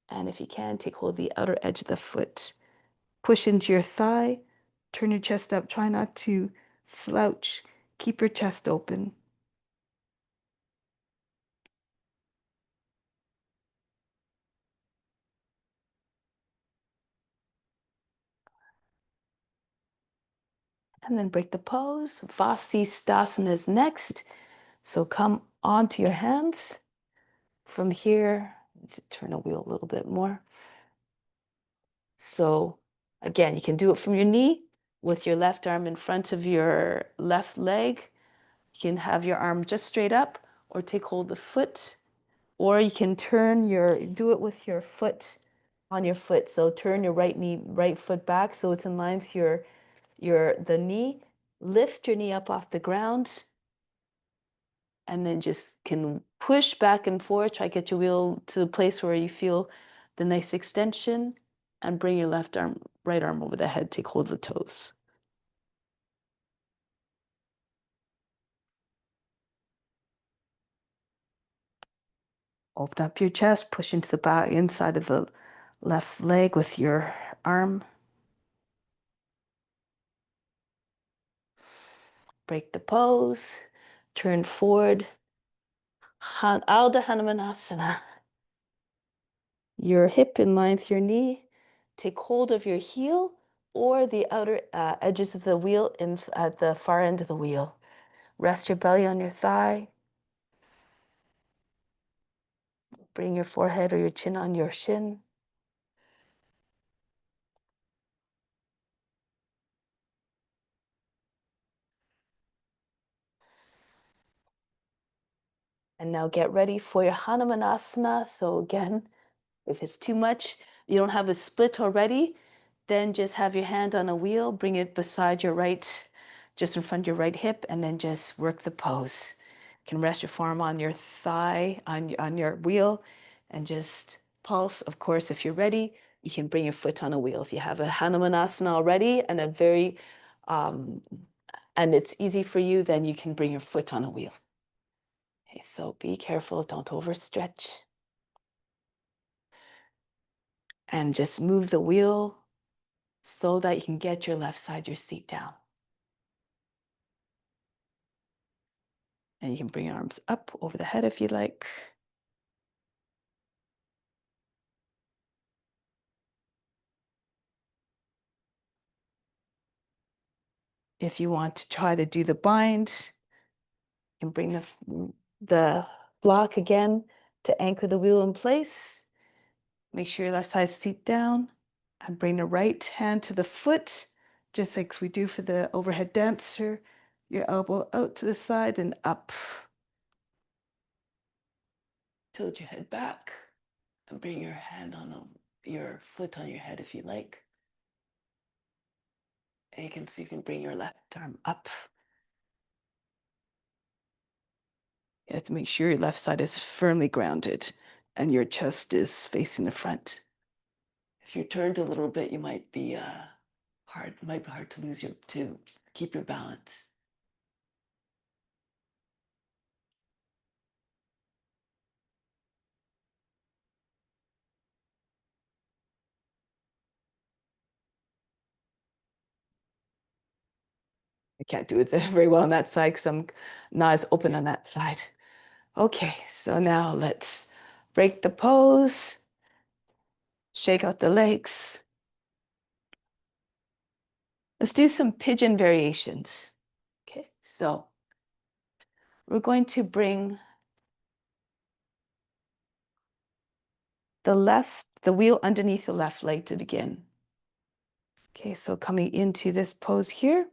And if you can, take hold of the outer edge of the foot. Push into your thigh. Turn your chest up. Try not to slouch. Keep your chest open. And then break the pose. Vasisthasana is next. So come onto your hands. From here, turn the wheel a little bit more. So again, you can do it from your knee with your left arm in front of your left leg. You can have your arm just straight up or take hold of the foot, or you can do it with your foot on your foot. So turn your right foot back so it's in line with the knee. Lift your knee up off the ground, and then just can push back and forth. Try to get your wheel to the place where you feel the nice extension, and bring your right arm over the head. Take hold of the toes. Open up your chest, push into the back inside of the left leg with your arm. Break the pose, turn forward. Ardha Hanumanasana. Your hip in line with your knee. Take hold of your heel or the outer edges of the wheel at the far end of the wheel. Rest your belly on your thigh. Bring your forehead or your chin on your shin. And now get ready for your Hanumanasana. So again, if it's too much, you don't have a split already, Then just have your hand on a wheel, bring it beside your right, just in front of your right hip, and then just work the pose. You can rest your forearm on your thigh, on your wheel, and just pulse. Of course, if you're ready, you can bring your foot on a wheel. If you have a Hanumanasana already and and it's easy for you, then you can bring your foot on a wheel. Okay, so be careful, don't overstretch. And just move the wheel so that you can get your left side, your seat down. And you can bring your arms up over the head if you like. If you want to try to do the bind, you can bring the block again to anchor the wheel in place. Make sure your left side seat down and bring the right hand to the foot, just like we do for the overhead dancer. Your elbow out to the side and up. Tilt your head back and bring your hand on your foot on your head if you like. And you can see you can bring your left arm up. You have to make sure your left side is firmly grounded and your chest is facing the front. If you're turned a little bit, you might be hard. It might be hard to keep your balance. I can't do it very well on that side because I'm not as open on that side. Okay, so now let's break the pose, shake out the legs. Let's do some pigeon variations. Okay, so we're going to bring the wheel underneath the left leg to begin. Okay, so coming into this pose here,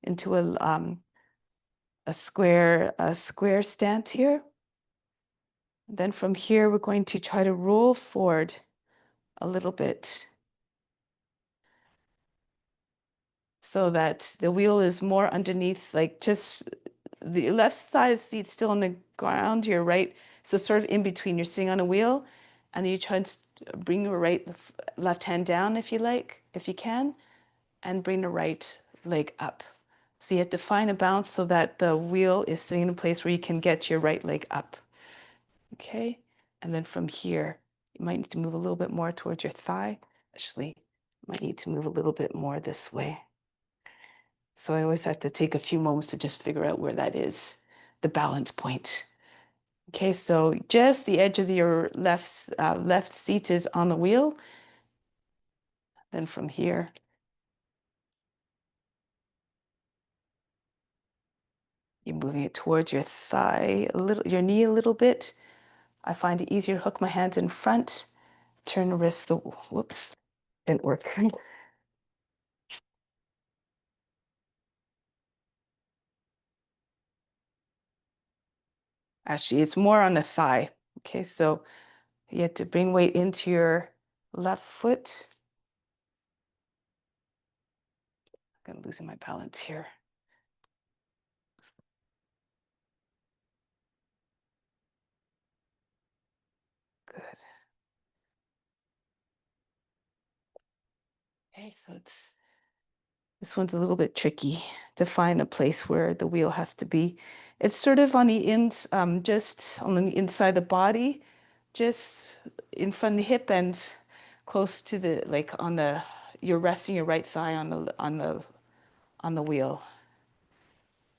into a square stance here. Then from here, we're going to try to roll forward a little bit so that the wheel is more underneath, like just the left side of the seat still on the ground, your right, so sort of in between. You're sitting on a wheel, and then you try and bring your left hand down if you like, if you can, and bring the right leg up. So you have to find a balance so that the wheel is sitting in a place where you can get your right leg up. Okay, and then from here, you might need to move a little bit more towards your thigh. Actually, you might need to move a little bit more this way. So I always have to take a few moments to just figure out where that is, the balance point. Okay, so just the edge of your left seat is on the wheel. Then from here, you're moving it towards your thigh a little, your knee a little bit. I find it easier to hook my hands in front, turn the wrist, whoops, didn't work. Actually, it's more on the thigh. Okay, so you have to bring weight into your left foot. I'm losing my balance here. Good. Okay, so this one's a little bit tricky to find a place where the wheel has to be. It's sort of on the just on the inside of the body, just in front of the hip and close to the you're resting your right thigh on the wheel.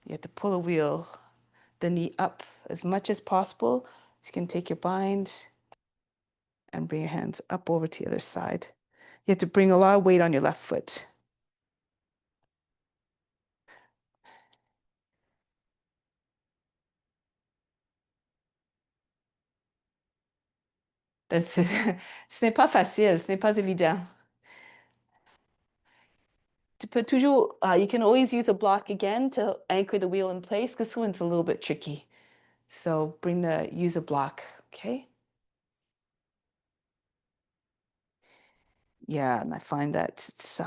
You have to pull the wheel, the knee up as much as possible. So you can take your bind and bring your hands up over to the other side. You have to bring a lot of weight on your left foot. Ce n'est pas facile, ce n'est pas évident. You can always use a block again to anchor the wheel in place because this one's a little bit tricky. So use a block, okay? Yeah, and I find that it's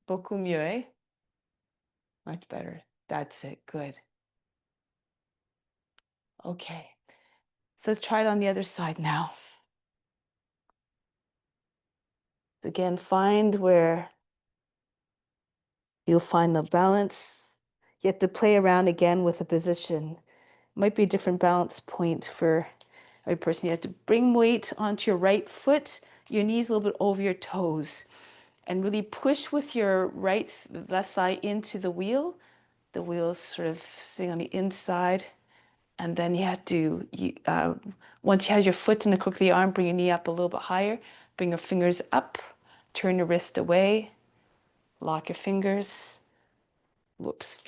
beaucoup mieux, eh? Much better. That's it. Good. Okay. So let's try it on the other side now. Again, find where you'll find the balance. You have to play around again with the position. Might be a different balance point for every person. You have to bring weight onto your right foot, your knees a little bit over your toes, and really push with your left thigh into the wheel. The wheel is sort of sitting on the inside. And then you have to, once you have your foot in the crook of the arm, bring your knee up a little bit higher, bring your fingers up, turn your wrist away, lock your fingers. Whoops,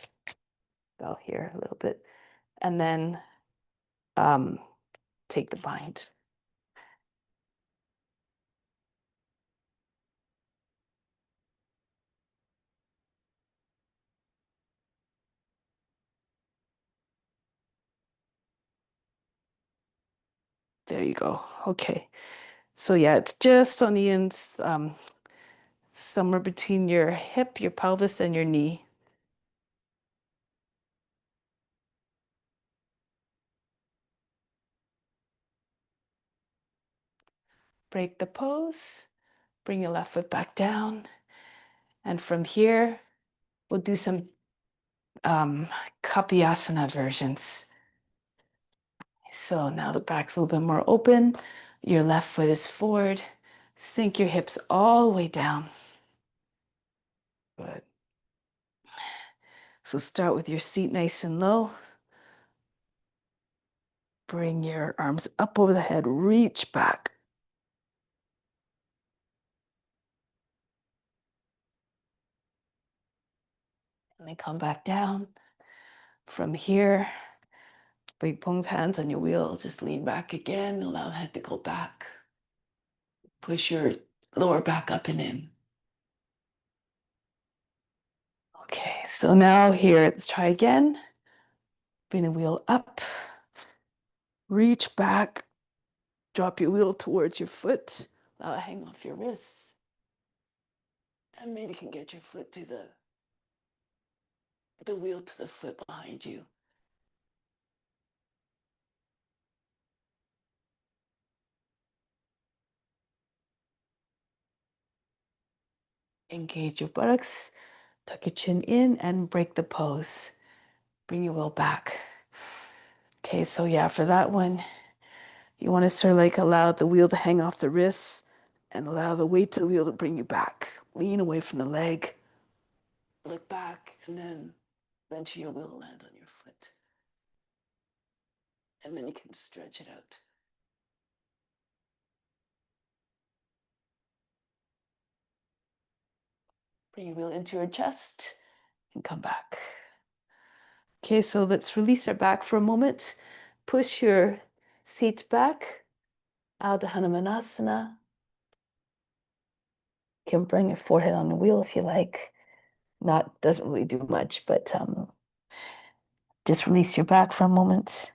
fell here a little bit. And then take the bind. There you go. Okay. So yeah, it's just on the ends, somewhere between your hip, your pelvis, and your knee. Break the pose, bring your left foot back down. And from here, we'll do some Kapyasana versions. So now the back's a little bit more open. Your left foot is forward. Sink your hips all the way down. Good. So start with your seat nice and low. Bring your arms up over the head. Reach back. And then come back down. From here, bring both hands on your wheel. Just lean back again. Allow the head to go back. Push your lower back up and in. Okay, so now here, let's try again. Bring the wheel up. Reach back. Drop your wheel towards your foot. Allow it to hang off your wrists. And maybe you can get your foot to the wheel to the foot behind you. Engage your buttocks. Tuck your chin in and break the pose. Bring your wheel back. Okay, so yeah, for that one, you want to sort of like allow the wheel to hang off the wrists and allow the weight of the wheel to bring you back. Lean away from the leg. Look back and then eventually your wheel will land on your foot. And then you can stretch it out. Bring your wheel into your chest and come back. Okay, so let's release our back for a moment. Push your seat back, Ardha Hanumanasana. You can bring your forehead on the wheel if you like. Doesn't really do much, but just release your back for a moment.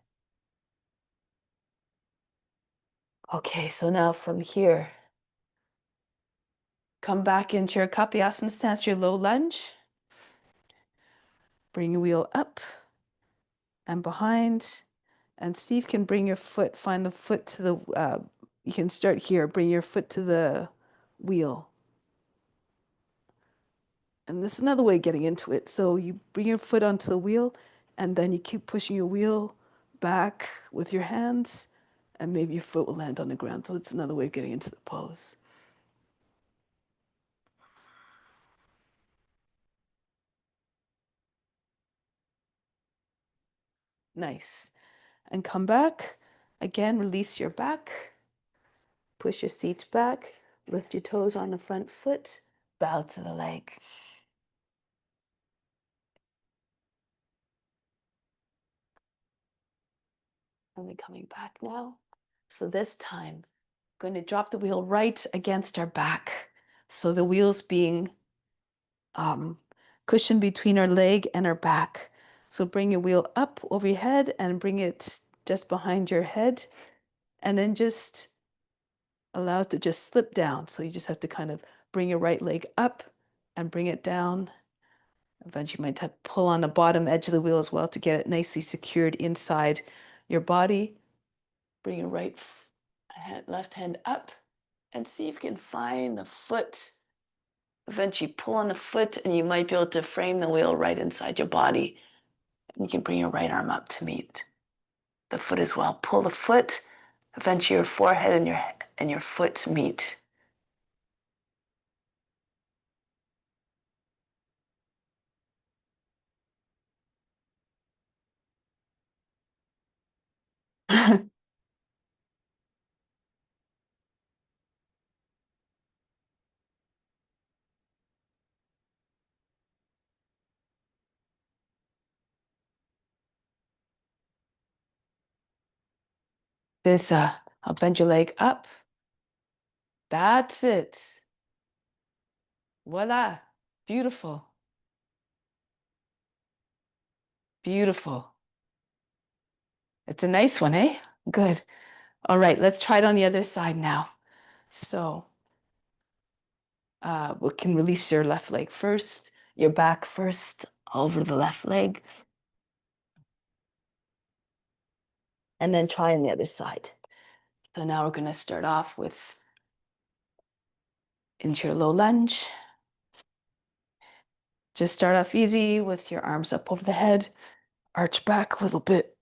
Okay, so now from here, come back into your Kapyasana stance, your low lunge. Bring your wheel up and behind, and see if you can bring your foot, find the foot to the, you can start here, bring your foot to the wheel. And this is another way of getting into it. So you bring your foot onto the wheel, and then you keep pushing your wheel back with your hands, and maybe your foot will land on the ground. So it's another way of getting into the pose. Nice. And come back. Again, release your back. Push your seat back. Lift your toes on the front foot. Bow to the leg. And we're coming back now. So this time, going to drop the wheel right against our back. So the wheel's being cushion between our leg and our back. So bring your wheel up over your head and bring it just behind your head, and then just allow it to just slip down. So you just have to kind of bring your right leg up and bring it down. Eventually, you might have to pull on the bottom edge of the wheel as well to get it nicely secured inside your body. Bring your left hand up and see if you can find the foot. Eventually pull on the foot and you might be able to frame the wheel right inside your body. And you can bring your right arm up to meet the foot as well. Pull the foot. Eventually your forehead and your foot meet. I'll bend your leg up. That's it. Voila. Beautiful. Beautiful. It's a nice one, eh? Good. All right, let's try it on the other side now. So we can release your left leg first, your back first, over the left leg. And then try on the other side. So now we're going to start off with into your low lunge. Just start off easy with your arms up over the head, arch back a little bit.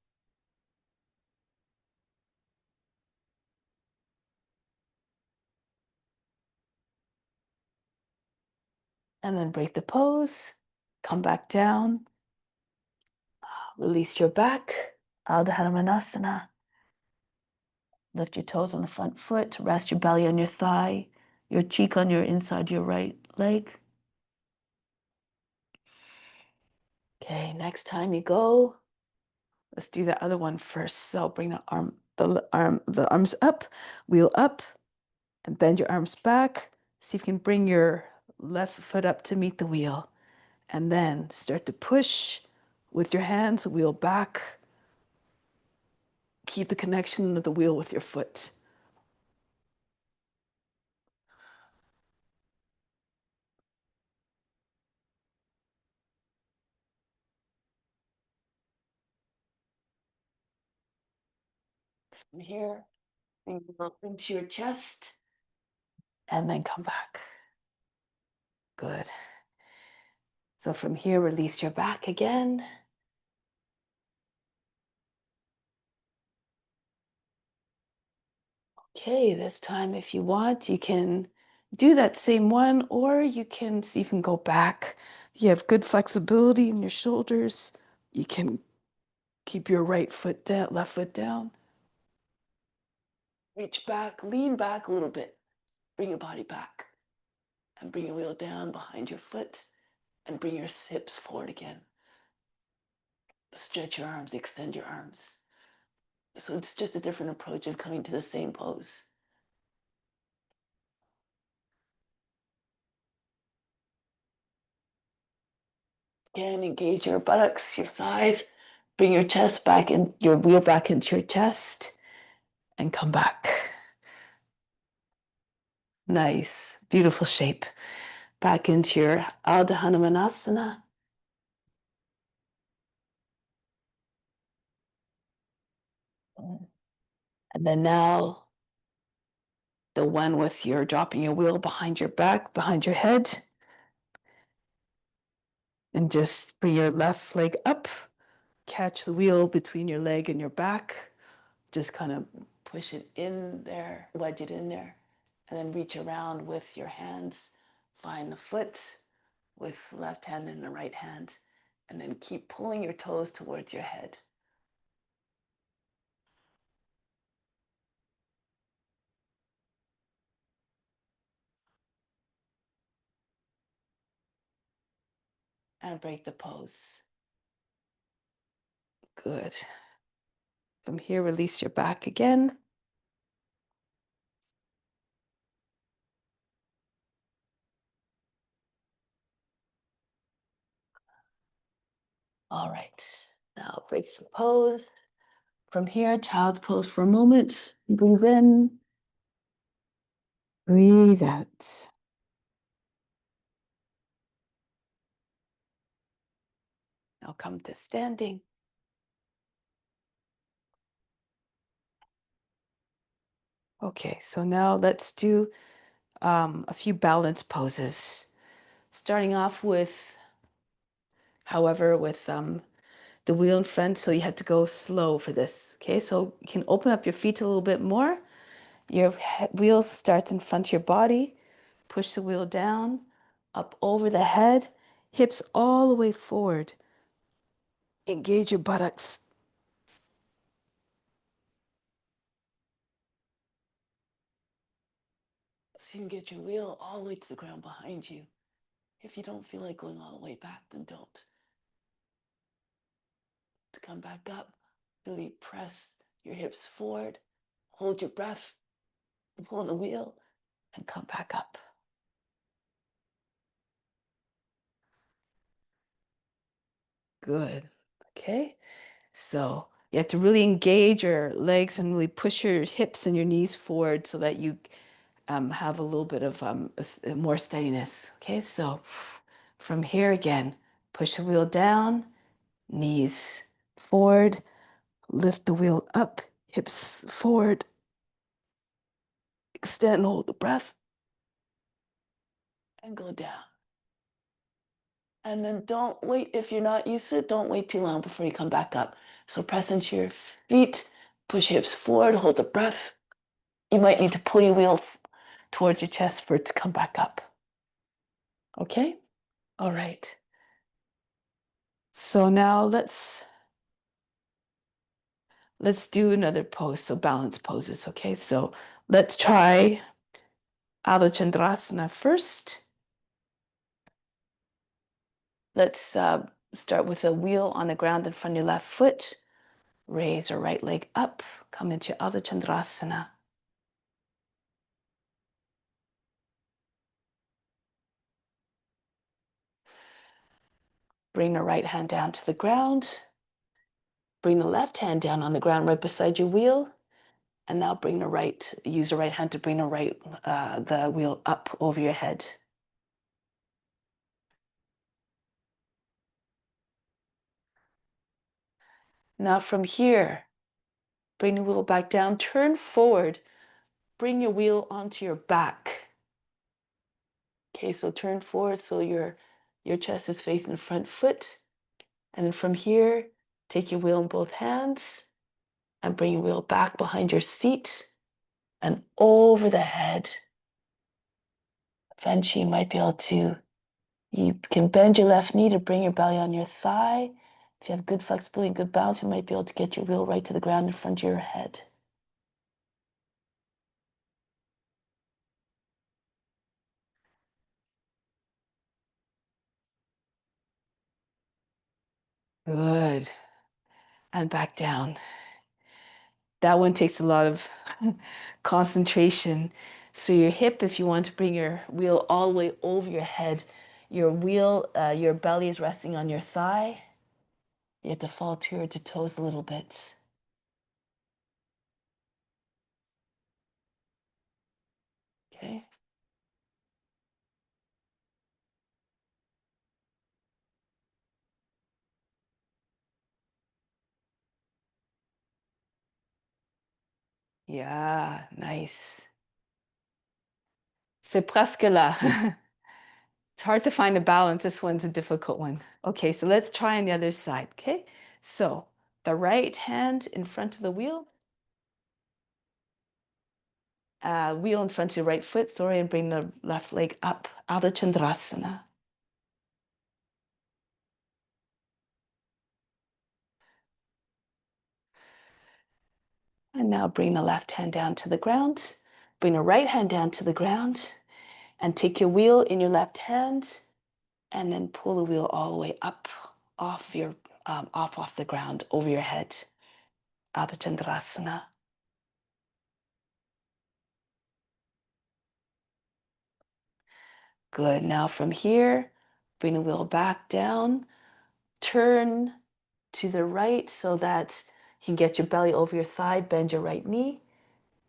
And then break the pose, come back down, release your back, Ardha Hanumanasana. Lift your toes on the front foot, rest your belly on your thigh, your cheek on your inside your right leg. Okay, next time you go, let's do the other one first. So bring the arms up, wheel up, and bend your arms back. See if you can bring your left foot up to meet the wheel. And then start to push with your hands, wheel back. Keep the connection of the wheel with your foot. From here, bring up into your chest, and then come back. Good. So from here, release your back again. Okay, this time if you want, you can do that same one, or you can see if you can go back. You have good flexibility in your shoulders. You can keep your right foot down, left foot down. Reach back, lean back a little bit. Bring your body back. And bring your wheel down behind your foot. And bring your hips forward again. Stretch your arms, extend your arms. So it's just a different approach of coming to the same pose. Again, engage your buttocks, your thighs. Bring your chest back and your wheel back into your chest and come back. Nice, beautiful shape. Back into your Ardha Hanumanasana. And then now, the one with your dropping your wheel behind your back, behind your head. And just bring your left leg up. Catch the wheel between your leg and your back. Just kind of push it in there, wedge it in there. And then reach around with your hands. Find the foot with the left hand and the right hand. And then keep pulling your toes towards your head. And break the pose. Good. From here, release your back again. All right. Now break the pose. From here, child's pose for a moment. Breathe in. Breathe out. Now come to standing. Okay, so now let's do a few balance poses. Starting off with, however, with the wheel in front, so you have to go slow for this. Okay, so you can open up your feet a little bit more. Your wheel starts in front of your body. Push the wheel down, up over the head, hips all the way forward. Engage your buttocks. So you can get your wheel all the way to the ground behind you. If you don't feel like going all the way back, then don't. To come back up, really press your hips forward, hold your breath, pull on the wheel, and come back up. Good. Okay. So you have to really engage your legs and really push your hips and your knees forward so that you have a little bit of more steadiness. Okay, so from here again, push the wheel down, knees forward, lift the wheel up, hips forward, extend, hold the breath, and go down. And then don't wait, if you're not used to it, don't wait too long before you come back up. So press into your feet, push hips forward, hold the breath. You might need to pull your wheel towards your chest for it to come back up. Okay? All right. So now let's do another pose, so balance poses, okay? So let's try Adho Chandrasana first. Let's start with a wheel on the ground in front of your left foot. Raise your right leg up, come into Adho Chandrasana. Bring the right hand down to the ground. Bring the left hand down on the ground right beside your wheel. And now use the right hand to bring the wheel up over your head. Now from here, bring the wheel back down, turn forward, bring your wheel onto your back. Okay, so turn forward so your chest is facing the front foot. And then from here, take your wheel in both hands and bring your wheel back behind your seat and over the head. Eventually, you can bend your left knee to bring your belly on your thigh. If you have good flexibility and good balance, you might be able to get your wheel right to the ground in front of your head. Good. And back down. That one takes a lot of concentration. So your hip, if you want to bring your wheel all the way over your head, your belly is resting on your thigh. You have to fall towards your toes a little bit. Okay. Yeah, nice. C'est presque là. It's hard to find a balance. This one's a difficult one. Okay, so let's try on the other side, okay? So the right hand in front of the wheel. Wheel in front of your right foot, sorry, and bring the left leg up. Adho Chandrasana. And now bring the left hand down to the ground. Bring the right hand down to the ground. And take your wheel in your left hand. And then pull the wheel all the way up off the ground over your head. Adho Chandrasana. Good. Now from here, bring the wheel back down. Turn to the right so that you can get your belly over your thigh, bend your right knee,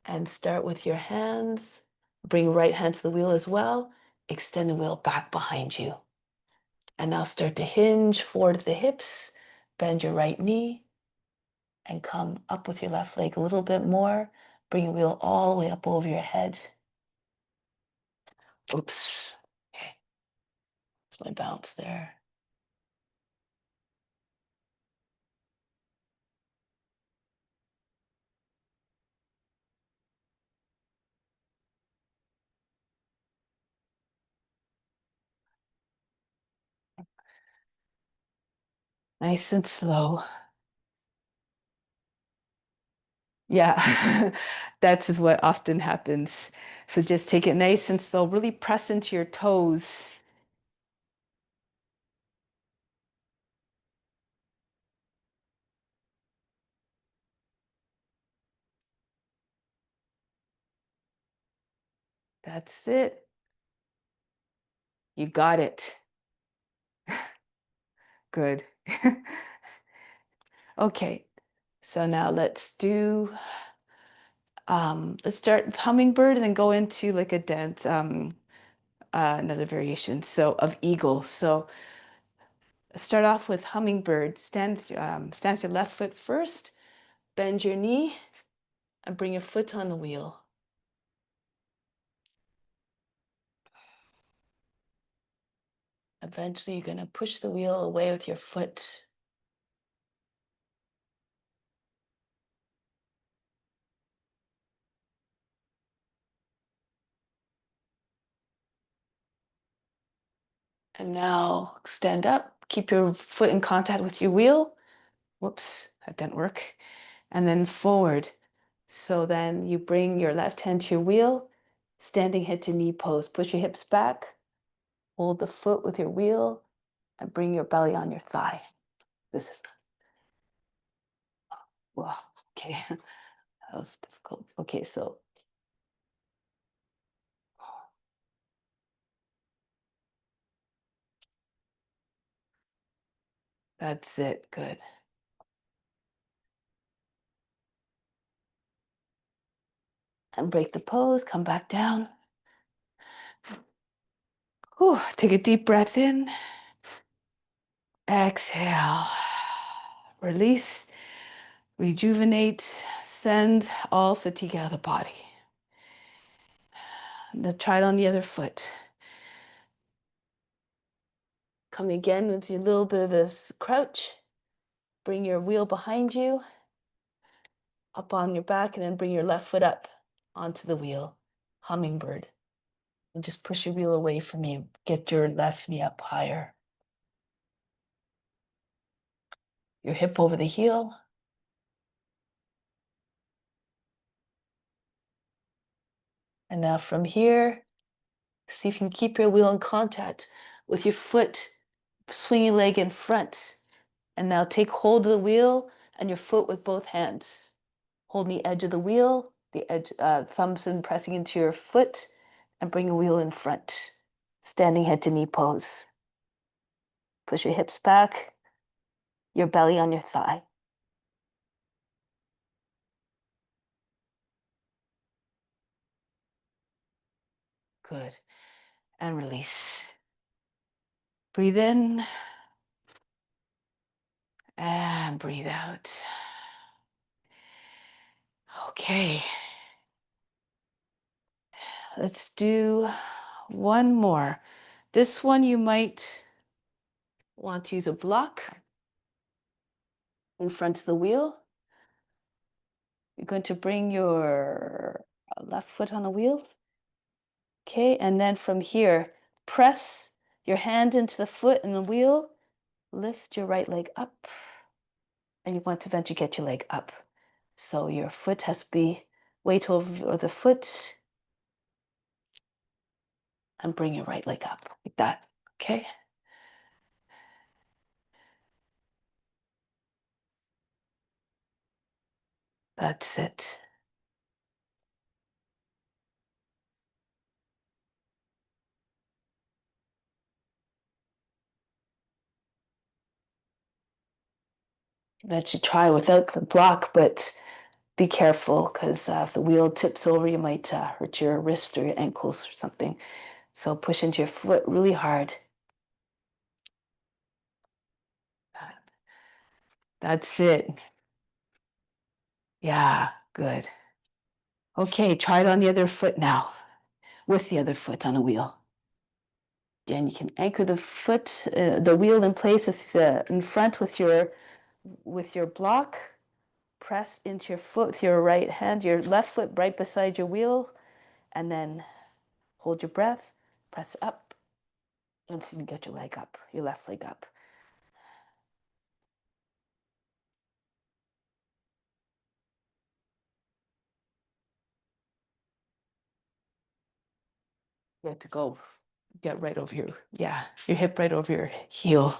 and start with your hands. Bring right hand to the wheel as well. Extend the wheel back behind you. And now start to hinge forward to the hips, bend your right knee, and come up with your left leg a little bit more. Bring your wheel all the way up over your head. Oops. Okay. That's my bounce there. Nice and slow. Yeah, that's what often happens. So just take it nice and slow. Really press into your toes. That's it. You got it. Good. Okay, so now let's start hummingbird and then go into like a dance, another variation. So of eagle. So start off with hummingbird. Stand with your left foot first, bend your knee, and bring your foot on the wheel. Eventually, you're going to push the wheel away with your foot. And now stand up, keep your foot in contact with your wheel. Whoops, that didn't work. And then forward. So then you bring your left hand to your wheel, standing head to knee pose. Push your hips back, hold the foot with your wheel, and bring your belly on your thigh. This is, wow, okay, that was difficult. Okay, so that's it, good. And break the pose, come back down. Whew, take a deep breath in. Exhale. Release, rejuvenate, send all fatigue out of the body. Now try it on the other foot. Come again with your little bit of a crouch. Bring your wheel behind you, up on your back, and then bring your left foot up onto the wheel. Hummingbird. And just push your wheel away from you. Get your left knee up higher. Your hip over the heel. And now from here, see if you can keep your wheel in contact with your foot. Swing your leg in front. And now take hold of the wheel and your foot with both hands. Holding the edge of the wheel, the edge, thumbs in pressing into your foot, and bring the wheel in front. Standing head to knee pose. Push your hips back, your belly on your thigh. Good. And release. Breathe in and breathe out. Okay. Let's do one more. This one you might want to use a block in front of the wheel. You're going to bring your left foot on the wheel. Okay, and then from here, press your hand into the foot and the wheel. Lift your right leg up. And you want to eventually get your leg up. So your foot has to be weight over the foot. And bring your right leg up like that. Okay. That's it. eventually try without the block, but be careful because if the wheel tips over, you might hurt your wrist or your ankles or something. So push into your foot really hard. That's it. Yeah, good. Okay, try it on the other foot now, with the other foot on a wheel. Again, you can anchor the foot, the wheel in place in front with your block. Press into your foot with your right hand, your left foot right beside your wheel, and then hold your breath, press up. Let's see if you can get your leg up, your left leg up. You have to go get right over your hip right over your heel.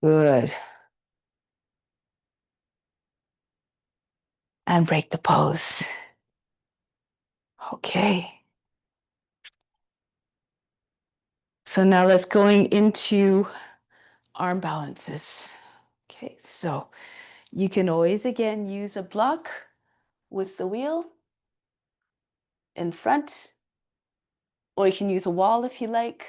Good. And break the pose. Okay. So now let's going into arm balances. Okay, so you can always again use a block with the wheel in front, or you can use a wall if you like.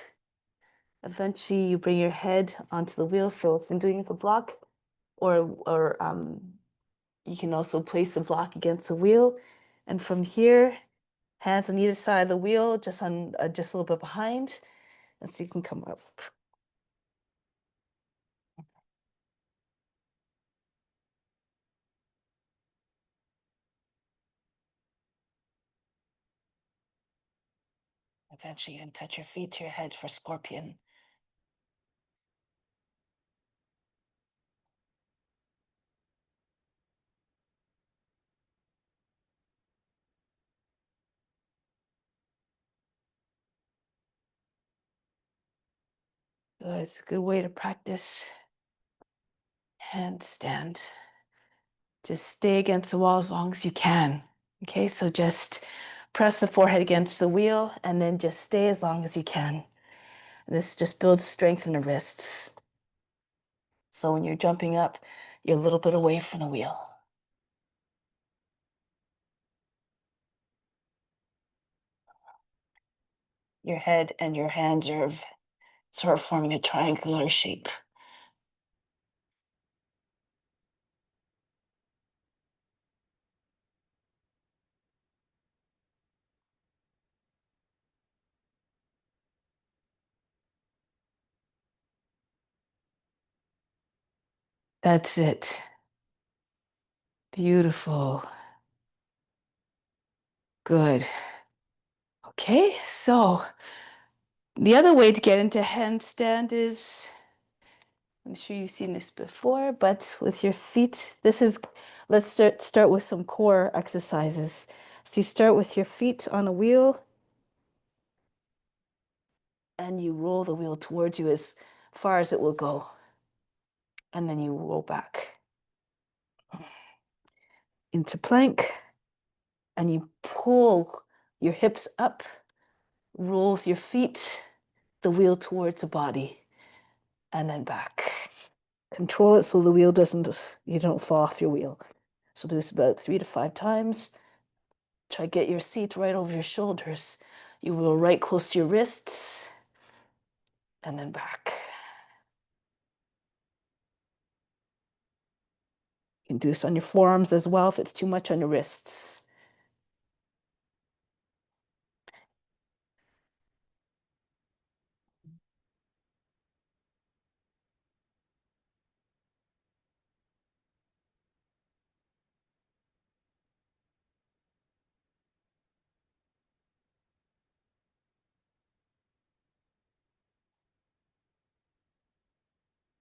Eventually you bring your head onto the wheel. So if I'm doing the block, or you can also place the block against the wheel. And from here, hands on either side of the wheel, just a little bit behind. And so you can come up. Eventually you can touch your feet to your head for scorpion. Good. It's a good way to practice handstand. Just stay against the wall as long as you can. Okay, so just press the forehead against the wheel and then just stay as long as you can. This just builds strength in the wrists. So when you're jumping up, you're a little bit away from the wheel. Your head and your hands are sort of forming a triangular shape. That's it. Beautiful. Good. Okay, so the other way to get into handstand is, I'm sure you've seen this before, but with your feet, let's start with some core exercises. So you start with your feet on a wheel and you roll the wheel towards you as far as it will go. And then you roll back into plank and you pull your hips up, roll with your feet, the wheel towards the body, and then back. Control it so the wheel you don't fall off your wheel. So do this about 3 to 5 times. Try to get your seat right over your shoulders. You will right close to your wrists, and then back. You can do this on your forearms as well if it's too much on your wrists.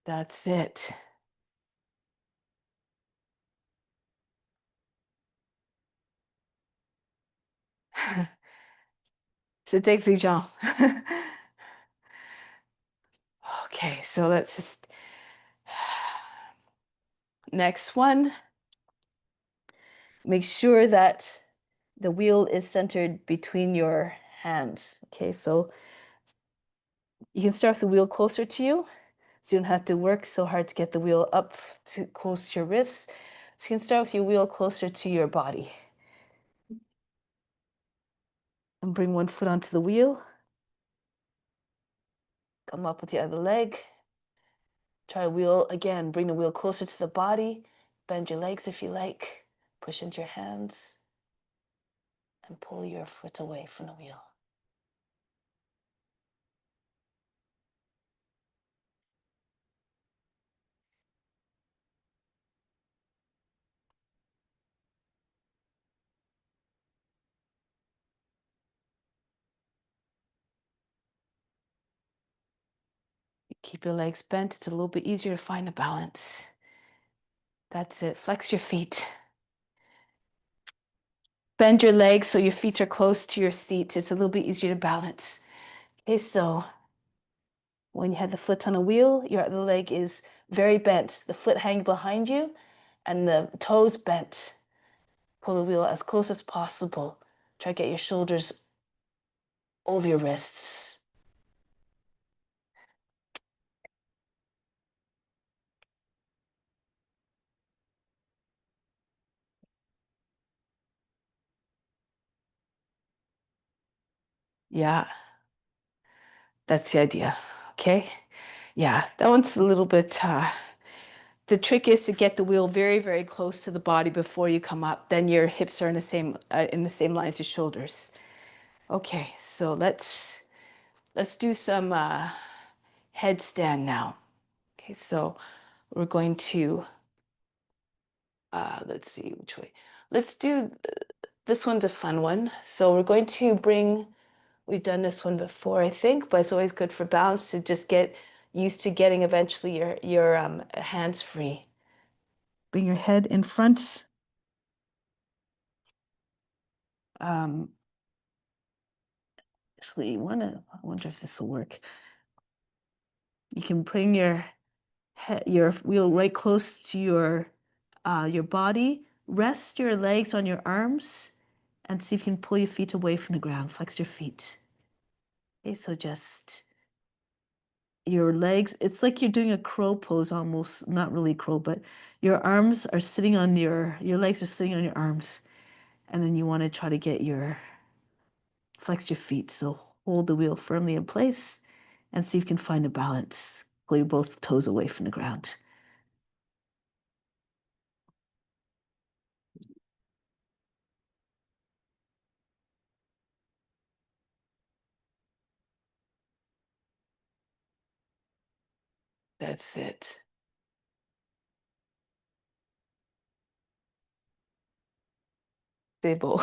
That's it. C'est exigeant. Okay, so let's just next one. Make sure that the wheel is centered between your hands. Okay, so you can start with the wheel closer to you, so you don't have to work so hard to get the wheel up to close to your wrists. So you can start with your wheel closer to your body. And bring one foot onto the wheel. Come up with the other leg. Try wheel again, bring the wheel closer to the body. Bend your legs if you like. Push into your hands. And pull your foot away from the wheel. Keep your legs bent. It's a little bit easier to find a balance. That's it. Flex your feet. Bend your legs so your feet are close to your seat. It's a little bit easier to balance. Okay, so when you have the foot on a wheel, your other leg is very bent. The foot hanging behind you and the toes bent. Pull the wheel as close as possible. Try to get your shoulders over your wrists. Yeah, that's the idea. Okay. Yeah, that one's a little bit, the trick is to get the wheel very, very close to the body before you come up. Then your hips are in the same line as your shoulders. Okay, so let's do some headstand now. Okay, so we're going to, let's see which way. Let's do, this one's a fun one. So we're going to bring, we've done this one before, I think, but it's always good for balance to just get used to getting eventually your hands free. Bring your head in front. Actually, I wonder if this will work. You can bring your wheel right close to your body. Rest your legs on your arms and see if you can pull your feet away from the ground. Flex your feet. Okay, so just your legs, it's like you're doing a crow pose almost, not really crow, but your arms are sitting on your legs are sitting on your arms. And then you want to try to get flex your feet. So hold the wheel firmly in place and see if you can find a balance. Pull your both toes away from the ground. That's it. C'est beau.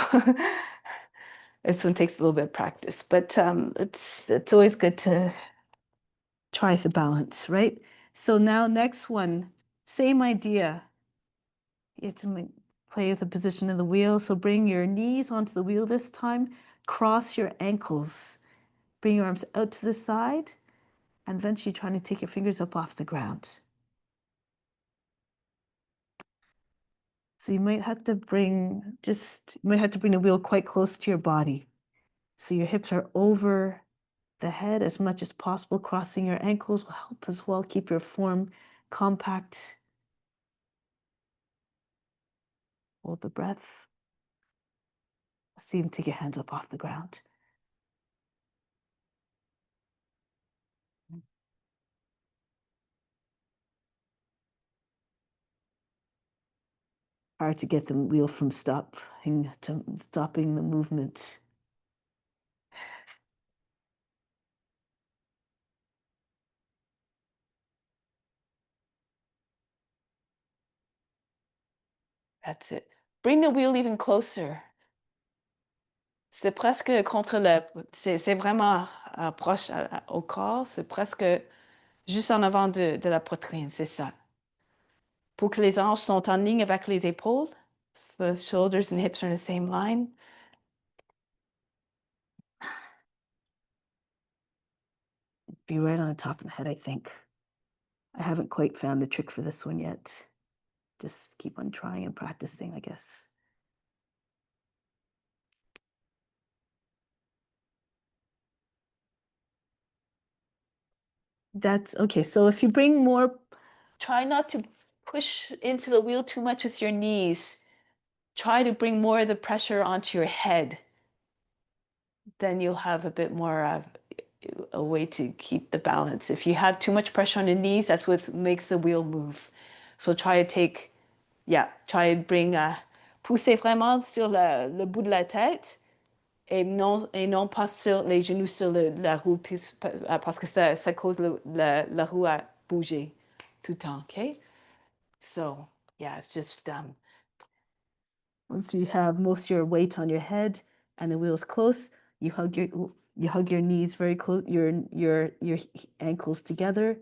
This one takes a little bit of practice, but it's always good to Try the balance, right? So now next one, same idea. You have to play with the position of the wheel. So bring your knees onto the wheel this time. Cross your ankles. Bring your arms out to the side. And eventually trying to take your fingers up off the ground. So you might have to bring the wheel quite close to your body. So your hips are over the head as much as possible. Crossing your ankles will help as well. Keep your form compact. Hold the breath. See you take your hands up off the ground. Hard to get the wheel from stopping the movement. That's it. Bring the wheel even closer. C'est presque contre le... C'est vraiment proche au corps. C'est presque juste en avant de la poitrine, c'est ça. Pour que les hanches sont en ligne avec les épaules. So the shoulders and hips are in the same line. be right on the top of the head, I think. I haven't quite found the trick for this one yet. Just keep on trying and practicing, I guess. That's okay. So if you bring more, try not to push into the wheel too much with your knees. Try to bring more of the pressure onto your head. Then you'll have a bit more of a way to keep the balance. If you have too much pressure on the knees, that's what makes the wheel move. So try to take, try to bring, pousser vraiment sur le bout de la tête et non pas sur les genoux sur la roue parce que ça cause la roue à bouger tout le temps, okay? So, yeah, it's just once you have most of your weight on your head and the wheel's close, you hug your knees very close, your ankles together,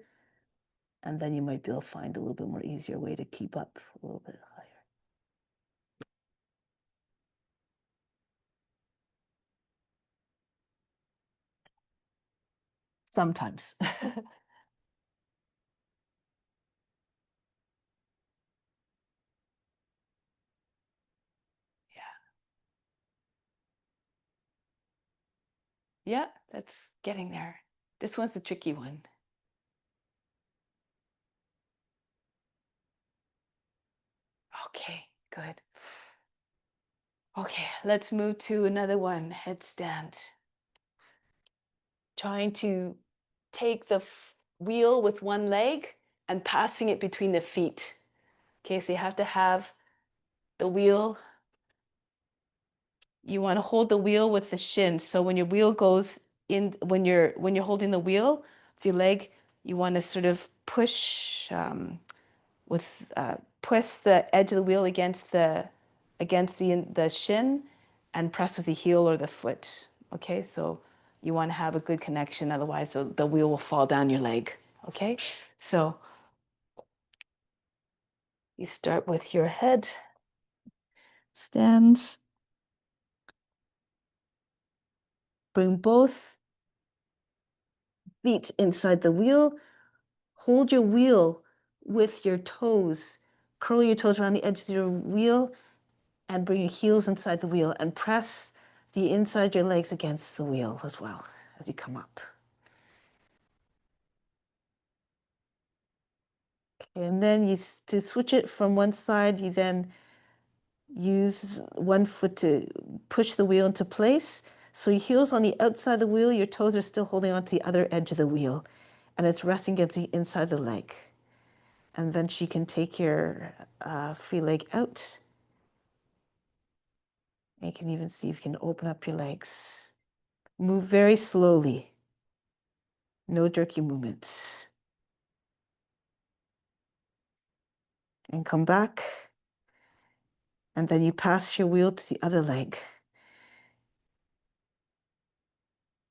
and then you might be able to find a little bit more easier way to keep up a little bit higher. Sometimes. Yeah, that's getting there. This one's a tricky one. Okay, good. Okay, let's move to another one, headstand. Trying to take the wheel with one leg and passing it between the feet. Okay, so you have to have the wheel. You want to hold the wheel with the shins. So when your wheel goes in, when you're holding the wheel with your leg, you want to sort of push push the edge of the wheel against the shin, and press with the heel or the foot. Okay, so you want to have a good connection, otherwise the wheel will fall down your leg. Okay, so you start with your head stands. Bring both feet inside the wheel. Hold your wheel with your toes. Curl your toes around the edge of your wheel and bring your heels inside the wheel and press the inside of your legs against the wheel as well as you come up. And then to switch it from one side, you then use one foot to push the wheel into place. So your heel's on the outside of the wheel, your toes are still holding onto the other edge of the wheel, and it's resting against the inside of the leg. And then you can take your free leg out. And you can even see if you can open up your legs. Move very slowly. No jerky movements. And come back. And then you pass your wheel to the other leg.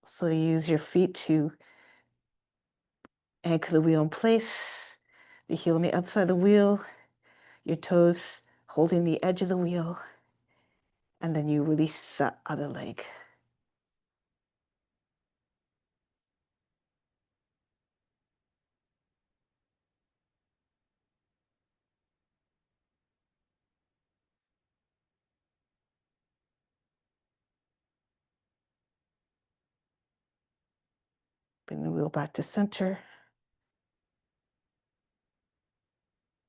So you use your feet to anchor the wheel in place, the heel on the outside of the wheel, your toes holding the edge of the wheel, and then you release the other leg. Bring the wheel back to center.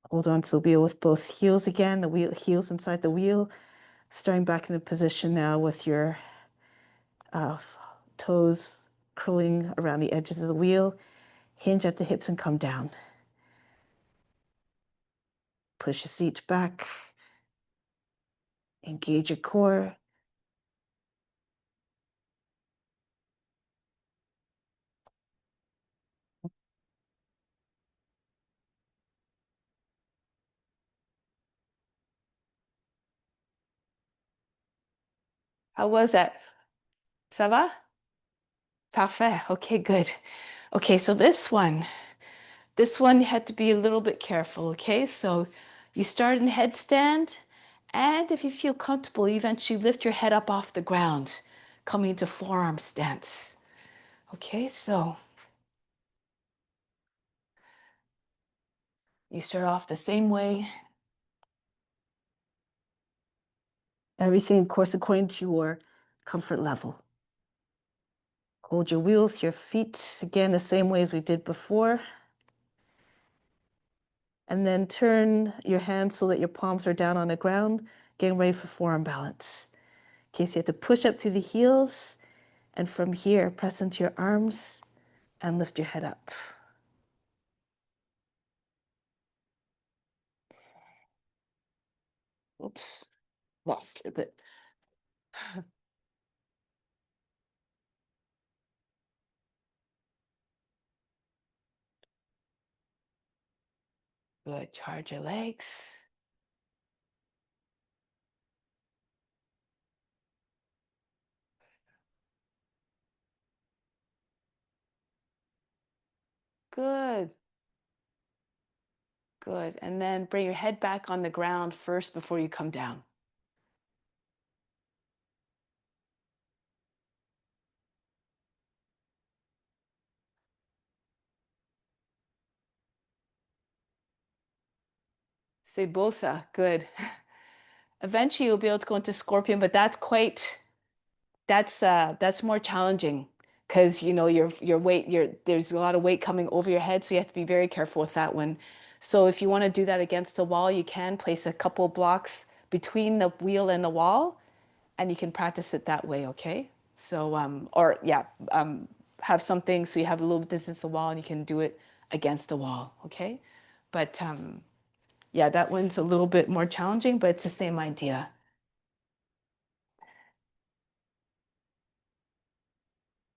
Hold on to the wheel with both heels again, the heels inside the wheel. Starting back in the position now with your toes curling around the edges of the wheel. Hinge at the hips and come down. Push your seat back. Engage your core. How was that? Ça va? Parfait. Okay, good. Okay, so this one you had to be a little bit careful, okay? So you start in headstand, and if you feel comfortable, you eventually lift your head up off the ground, coming into forearm stance. Okay, so You start off the same way. Everything, of course, according to your comfort level. Hold your wheel with your feet, again, the same way as we did before. And then turn your hands so that your palms are down on the ground, getting ready for forearm balance. Okay, so you have to push up through the heels, and from here, press into your arms and lift your head up. Oops, lost it a bit. Good, charge your legs. Good. Good. And then bring your head back on the ground first before you come down. Sebosa. Good. Eventually you'll be able to go into scorpion, but that's more challenging because you know your weight, there's a lot of weight coming over your head, so you have to be very careful with that one. So if you want to do that against the wall, you can place a couple blocks between the wheel and the wall, and you can practice it that way, okay? So have something so you have a little distance to the wall and you can do it against the wall, okay? But yeah, that one's a little bit more challenging, but it's the same idea.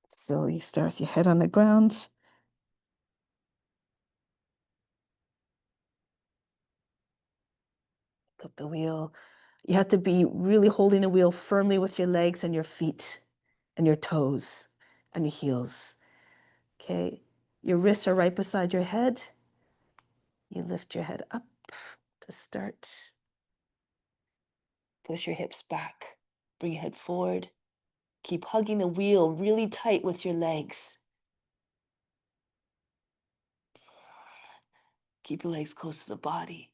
So you start with your head on the ground. Pick up the wheel. You have to be really holding the wheel firmly with your legs and your feet and your toes and your heels. Okay, your wrists are right beside your head. You lift your head up to start. Push your hips back. Bring your head forward. Keep hugging the wheel really tight with your legs. Keep your legs close to the body.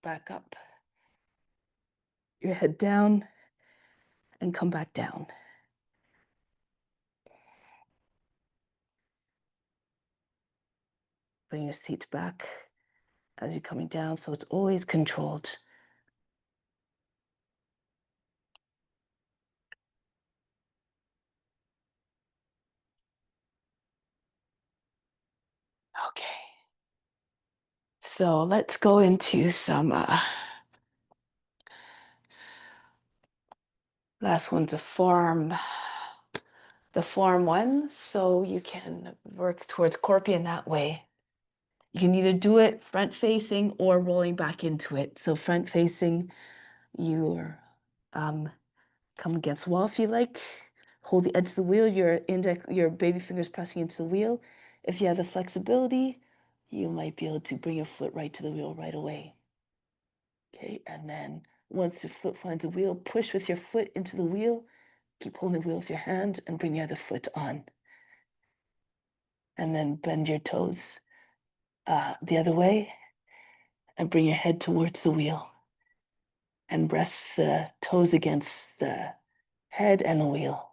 Back up. Your head down and come back down. Bring your seat back as you're coming down, so it's always controlled. Okay. So let's go into some last one's a form, the form one, so you can work towards scorpion that way. You can either do it front facing or rolling back into it. So front facing, you're come against the wall if you like. Hold the edge of the wheel, your baby fingers pressing into the wheel. If you have the flexibility, you might be able to bring your foot right to the wheel right away. Okay, and then once your foot finds the wheel, push with your foot into the wheel. Keep holding the wheel with your hands and bring the other foot on. And then bend your toes the other way and bring your head towards the wheel. And rest the toes against the head and the wheel.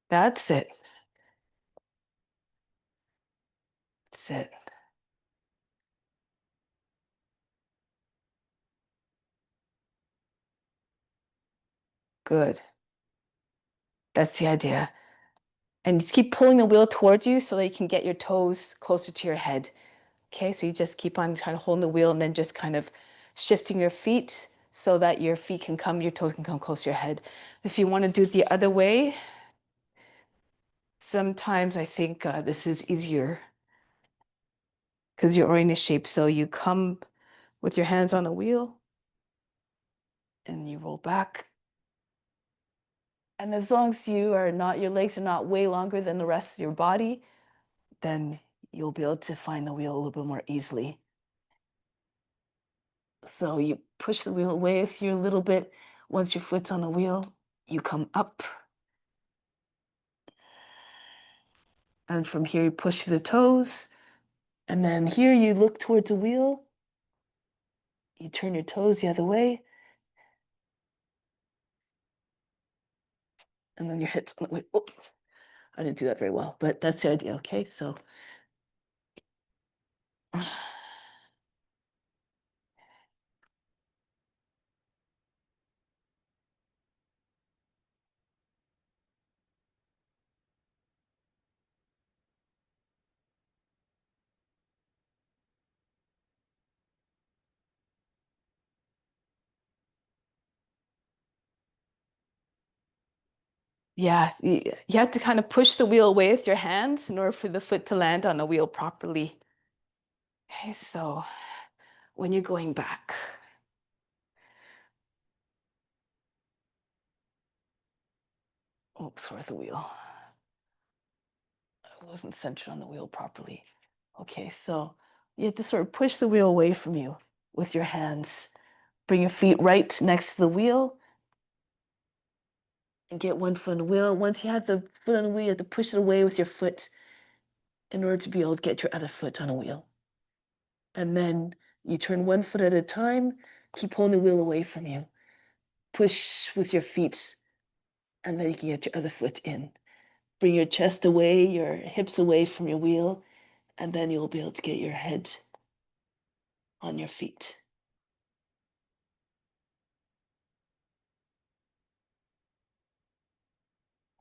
That's it. That's it. Good. That's the idea. And you keep pulling the wheel towards you so that you can get your toes closer to your head. Okay, so you just keep on kind of holding the wheel and then just kind of shifting your feet so that your feet can come, your toes can come close to your head. If you want to do it the other way, sometimes I think this is easier because you're already in a shape. So you come with your hands on the wheel and you roll back. And as long as your legs are not way longer than the rest of your body, then you'll be able to find the wheel a little bit more easily. So you push the wheel away with you a little bit. Once your foot's on the wheel, you come up. And from here, you push the toes. And then here you look towards the wheel. You turn your toes the other way. And then your hips on the way. Oh, I didn't do that very well, but that's the idea, okay? So yeah, you have to kind of push the wheel away with your hands in order for the foot to land on the wheel properly. Okay, so when you're going back, oops, where's the wheel? I wasn't centered on the wheel properly. Okay, so you have to sort of push the wheel away from you with your hands. Bring your feet right next to the wheel and get one foot on the wheel. Once you have the foot on the wheel, you have to push it away with your foot in order to be able to get your other foot on the wheel. And then you turn one foot at a time, keep holding the wheel away from you. Push with your feet, and then you can get your other foot in. Bring your chest away, your hips away from your wheel, and then you'll be able to get your head on your feet.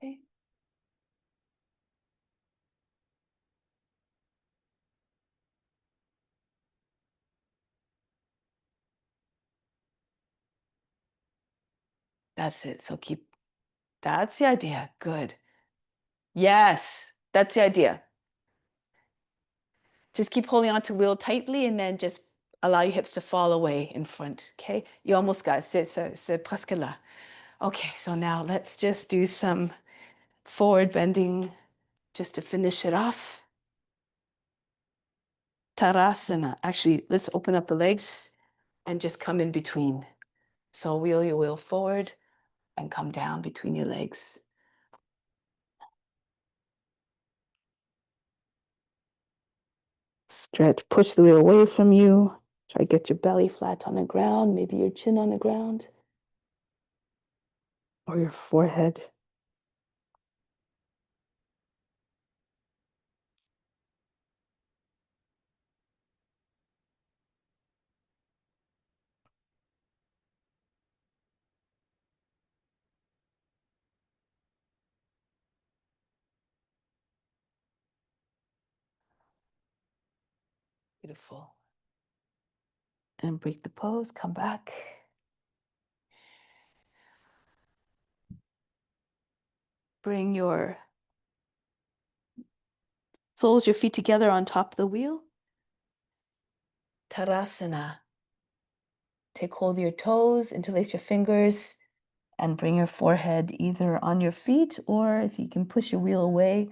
Okay. That's it. So that's the idea. Good. Yes, that's the idea. Just keep holding onto the wheel tightly and then just allow your hips to fall away in front. Okay. You almost got it. C'est presque là. Okay. So now let's just do some forward bending just to finish it off. Tadasana. Actually, let's open up the legs and just come in between. So wheel your wheel forward and come down between your legs. Stretch, push the wheel away from you. Try to get your belly flat on the ground, maybe your chin on the ground or your forehead. Beautiful. And break the pose, come back. Bring your soles, your feet together on top of the wheel. Tadasana. Take hold of your toes, interlace your fingers, and bring your forehead either on your feet, or if you can push your wheel away,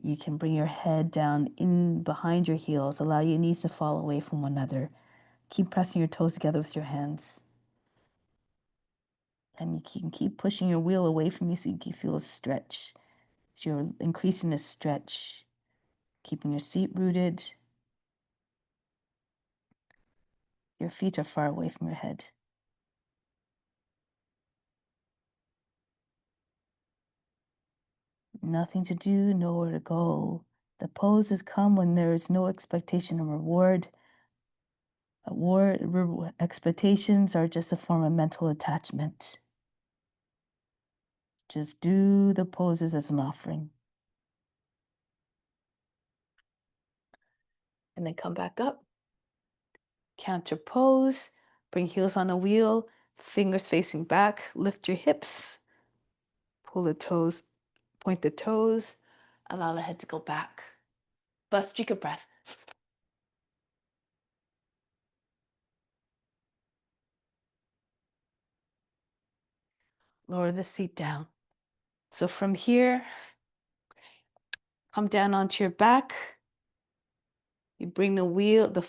you can bring your head down in behind your heels. Allow your knees to fall away from one another. Keep pressing your toes together with your hands. And you can keep pushing your wheel away from you so you can feel a stretch. So you're increasing the stretch, keeping your seat rooted. Your feet are far away from your head. Nothing to do, nowhere to go. The poses come when there is no expectation of reward. Expectations are just a form of mental attachment. Just do the poses as an offering. And then come back up. Counter pose. Bring heels on the wheel. Fingers facing back. Lift your hips. Pull the toes. Point the toes. Allow the head to go back. Bust, take a breath. lower the seat down. So from here, come down onto your back. You bring the wheel, the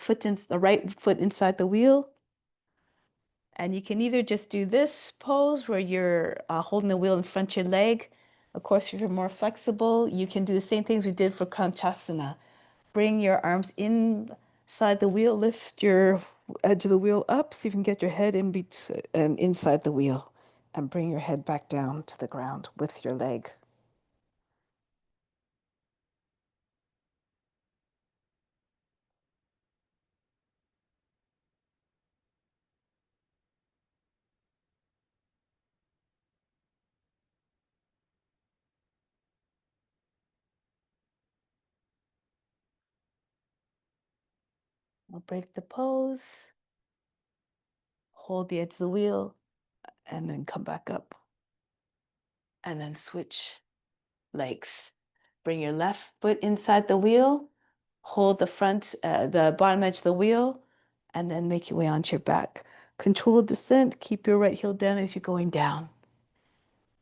right foot inside the wheel. And you can either just do this pose where you're holding the wheel in front of your leg. Of course, if you're more flexible, you can do the same things we did for Kanchasana. Bring your arms inside the wheel, lift your edge of the wheel up so you can get your head inside the wheel, and bring your head back down to the ground with your leg. I'll break the pose, hold the edge of the wheel, and then come back up. And then switch legs. Bring your left foot inside the wheel, hold the bottom edge of the wheel, and then make your way onto your back. Control descent, keep your right heel down as you're going down.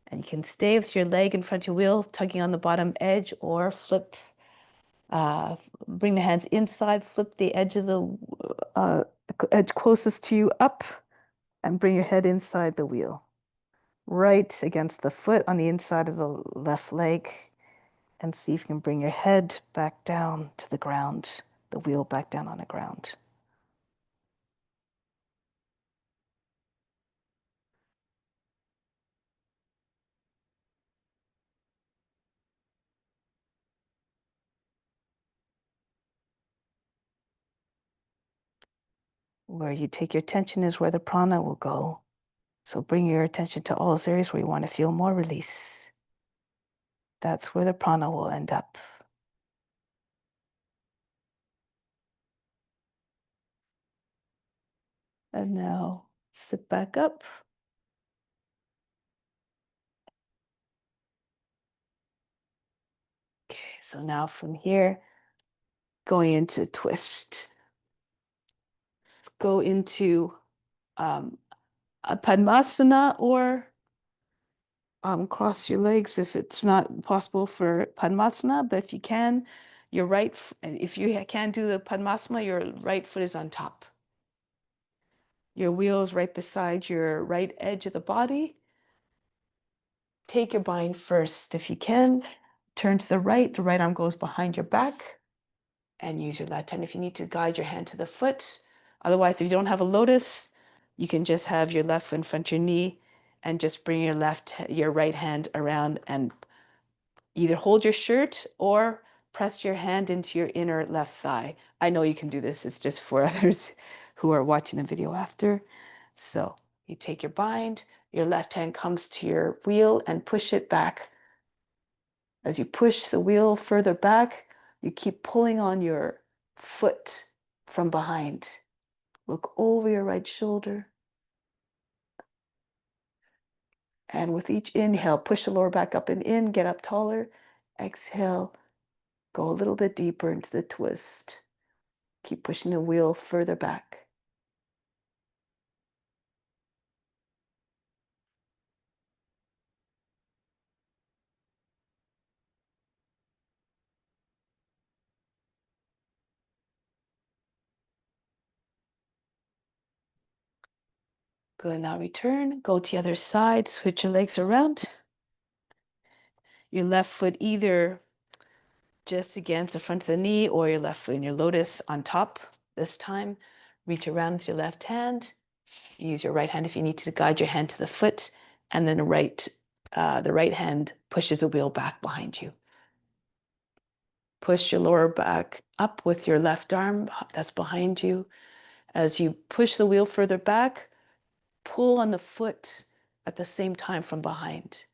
And you can stay with your leg in front of your wheel, tugging on the bottom edge, or flip, bring the hands inside, flip the edge of the edge closest to you up, and bring your head inside the wheel. Right against the foot on the inside of the left leg. And see if you can bring your head back down to the ground, the wheel back down on the ground. Where you take your attention is where the prana will go. So bring your attention to all those areas where you want to feel more release. That's where the prana will end up. And now sit back up. Okay, so now from here, going into twist. Let's go into a Padmasana, or cross your legs if it's not possible for Padmasana, but if you can, if you can't do the Padmasana, your right foot is on top. Your wheel is right beside your right edge of the body. Take your bind first if you can. Turn to the right arm goes behind your back, and use your left hand if you need to guide your hand to the foot. Otherwise, if you don't have a lotus, you can just have your left foot in front of your knee and just bring your right hand around and either hold your shirt or press your hand into your inner left thigh. I know you can do this. It's just for others who are watching the video after. So you take your bind, your left hand comes to your wheel and push it back. As you push the wheel further back, you keep pulling on your foot from behind. Look over your right shoulder. And with each inhale, push the lower back up and in, get up taller. Exhale, go a little bit deeper into the twist. Keep pushing the wheel further back. Good, now return, go to the other side, switch your legs around. Your left foot either just against the front of the knee or your left foot in your lotus on top this time. Reach around with your left hand. Use your right hand if you need to guide your hand to the foot, and then the right hand pushes the wheel back behind you. Push your lower back up with your left arm that's behind you. As you push the wheel further back, pull on the foot at the same time from behind.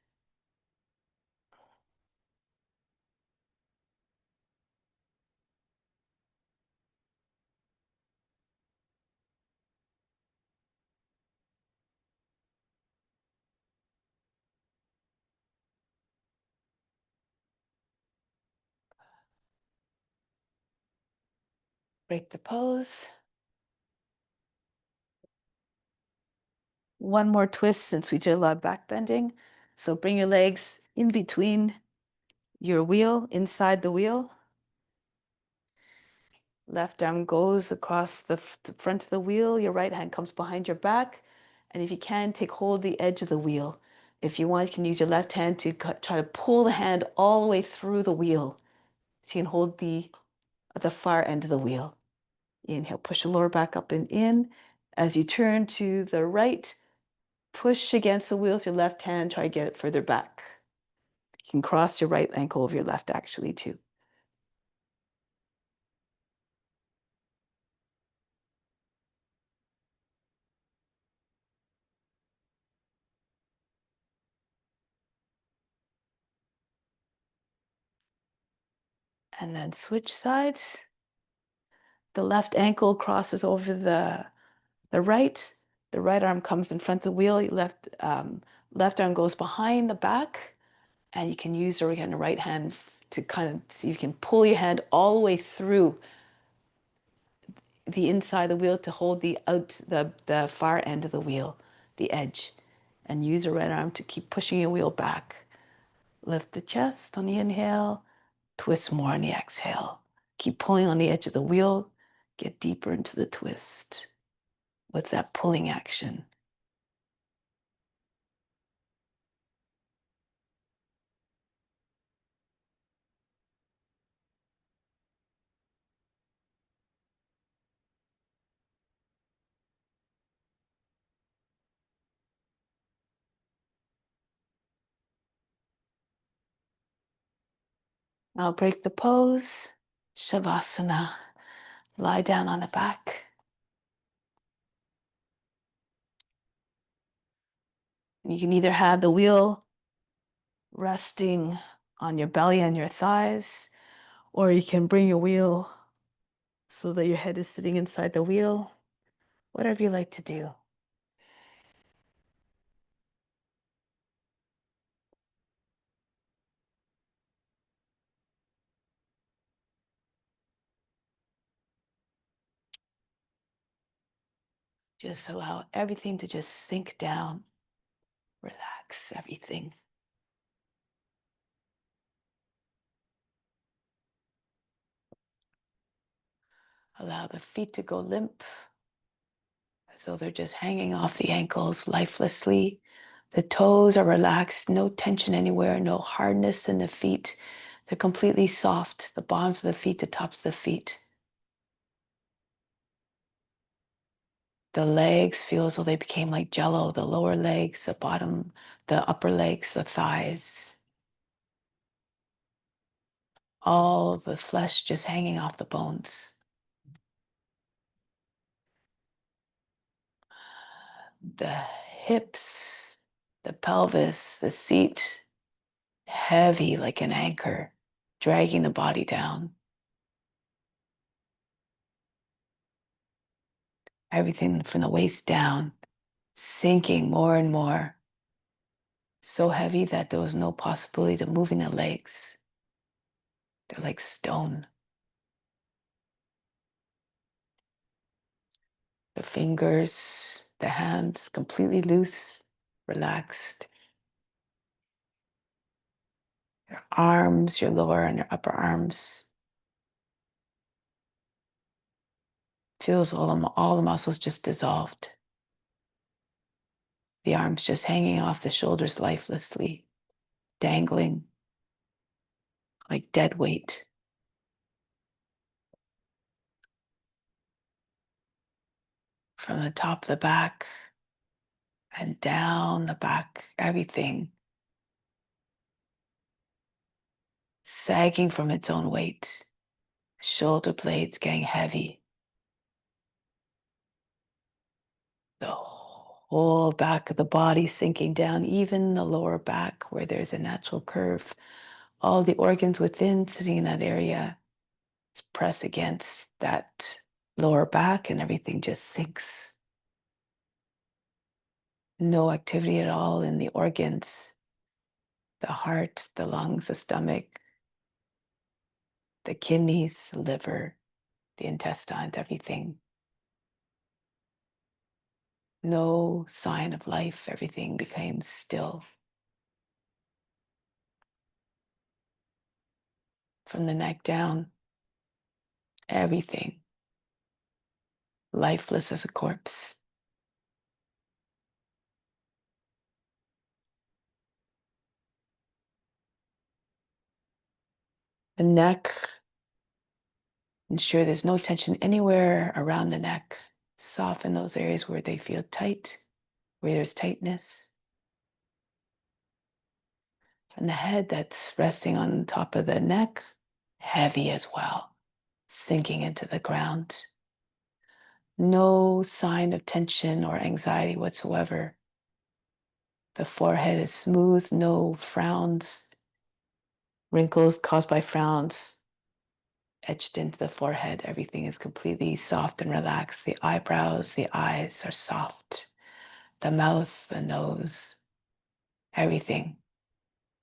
Break the pose. one more twist since we did a lot of back bending. So bring your legs in between your wheel, inside the wheel. Left arm goes across the front of the wheel. Your right hand comes behind your back. And if you can, take hold of the edge of the wheel. If you want, you can use your left hand to try to pull the hand all the way through the wheel. So you can hold at the far end of the wheel. Inhale, push the lower back up and in. As you turn to the right, push against the wheel with your left hand, try to get it further back. You can cross your right ankle over your left actually too. And then switch sides. The left ankle crosses over the right. The right arm comes in front of the wheel. Left arm goes behind the back. And you can use the right hand to kind of see if you can pull your hand all the way through the inside of the wheel to hold the far end of the wheel, the edge. And use the right arm to keep pushing your wheel back. Lift the chest on the inhale, twist more on the exhale. Keep pulling on the edge of the wheel, get deeper into the twist with that pulling action. Now break the pose, Shavasana. Lie down on the back. You can either have the wheel resting on your belly and your thighs, or you can bring your wheel so that your head is sitting inside the wheel. Whatever you like to do. Just allow everything to just sink down. Relax everything. Allow the feet to go limp, as though they're just hanging off the ankles lifelessly. The toes are relaxed, no tension anywhere, no hardness in the feet. They're completely soft, the bottoms of the feet, the tops of the feet. The legs feel as though they became like jello, the lower legs, the bottom, the upper legs, the thighs. All the flesh just hanging off the bones. The hips, the pelvis, the seat, heavy like an anchor, dragging the body down. Everything from the waist down, sinking more and more. So heavy that there was no possibility of moving the legs. They're like stone. The fingers, the hands completely loose, relaxed. Your arms, your lower and your upper arms. Feels all the muscles just dissolved. The arms just hanging off the shoulders lifelessly, dangling like dead weight. From the top of the back and down the back, everything sagging from its own weight. Shoulder blades getting heavy. The whole back of the body sinking down, even the lower back where there's a natural curve. All the organs within sitting in that area press against that lower back and everything just sinks. No activity at all in the organs, the heart, the lungs, the stomach, the kidneys, the liver, the intestines, everything. No sign of life. Everything became still. From the neck down, everything lifeless as a corpse. The neck, ensure there's no tension anywhere around the neck. Soften those areas where they feel tight, where there's tightness. And the head that's resting on top of the neck, heavy as well, sinking into the ground. No sign of tension or anxiety whatsoever. The forehead is smooth, no frowns, wrinkles caused by frowns etched into the forehead. Everything is completely soft and relaxed. The eyebrows, the eyes are soft. The mouth, the nose, everything.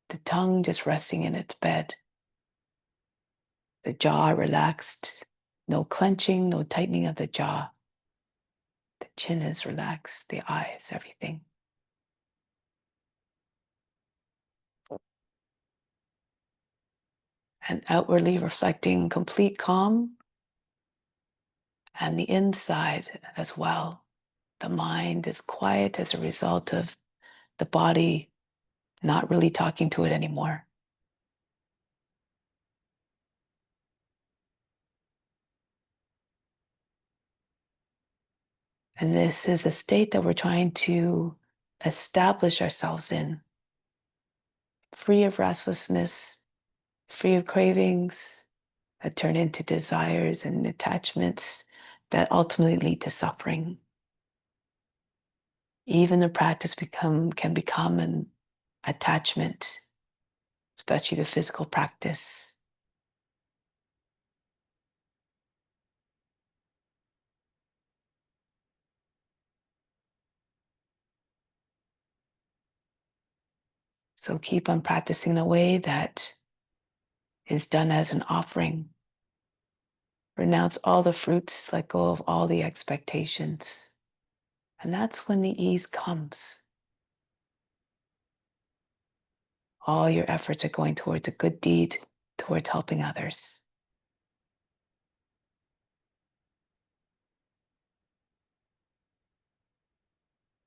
The tongue just resting in its bed. The jaw relaxed. No clenching, no tightening of the jaw. The chin is relaxed, the eyes, everything. And outwardly reflecting complete calm, and the inside as well. The mind is quiet as a result of the body not really talking to it anymore. And this is a state that we're trying to establish ourselves in, free of restlessness, free of cravings that turn into desires and attachments that ultimately lead to suffering. Even the practice can become an attachment, especially the physical practice. So keep on practicing in a way that is done as an offering. Renounce all the fruits, let go of all the expectations. And that's when the ease comes. All your efforts are going towards a good deed, towards helping others.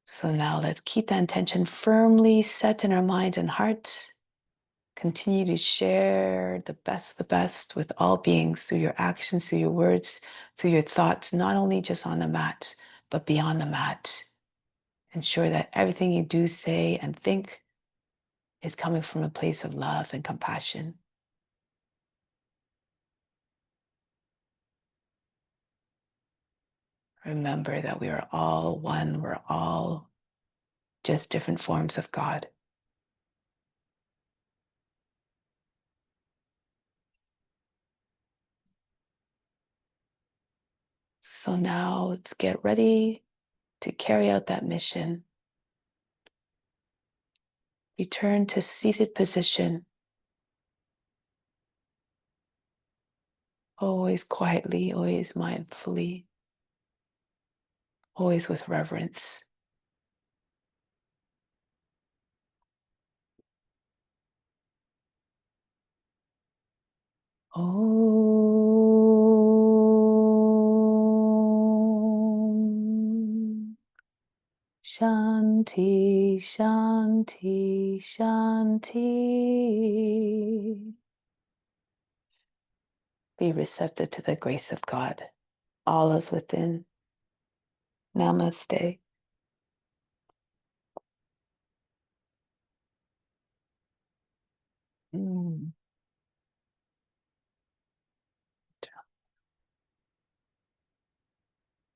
So now let's keep that intention firmly set in our mind and heart. Continue to share the best with all beings through your actions, through your words, through your thoughts, not only just on the mat, but beyond the mat. Ensure that everything you do, say, and think is coming from a place of love and compassion. Remember that we are all one, we're all just different forms of God. So now let's get ready to carry out that mission. Return to seated position, always quietly, always mindfully, always with reverence. Om Shanti, Shanti, Shanti. Be receptive to the grace of God. All is within. Namaste.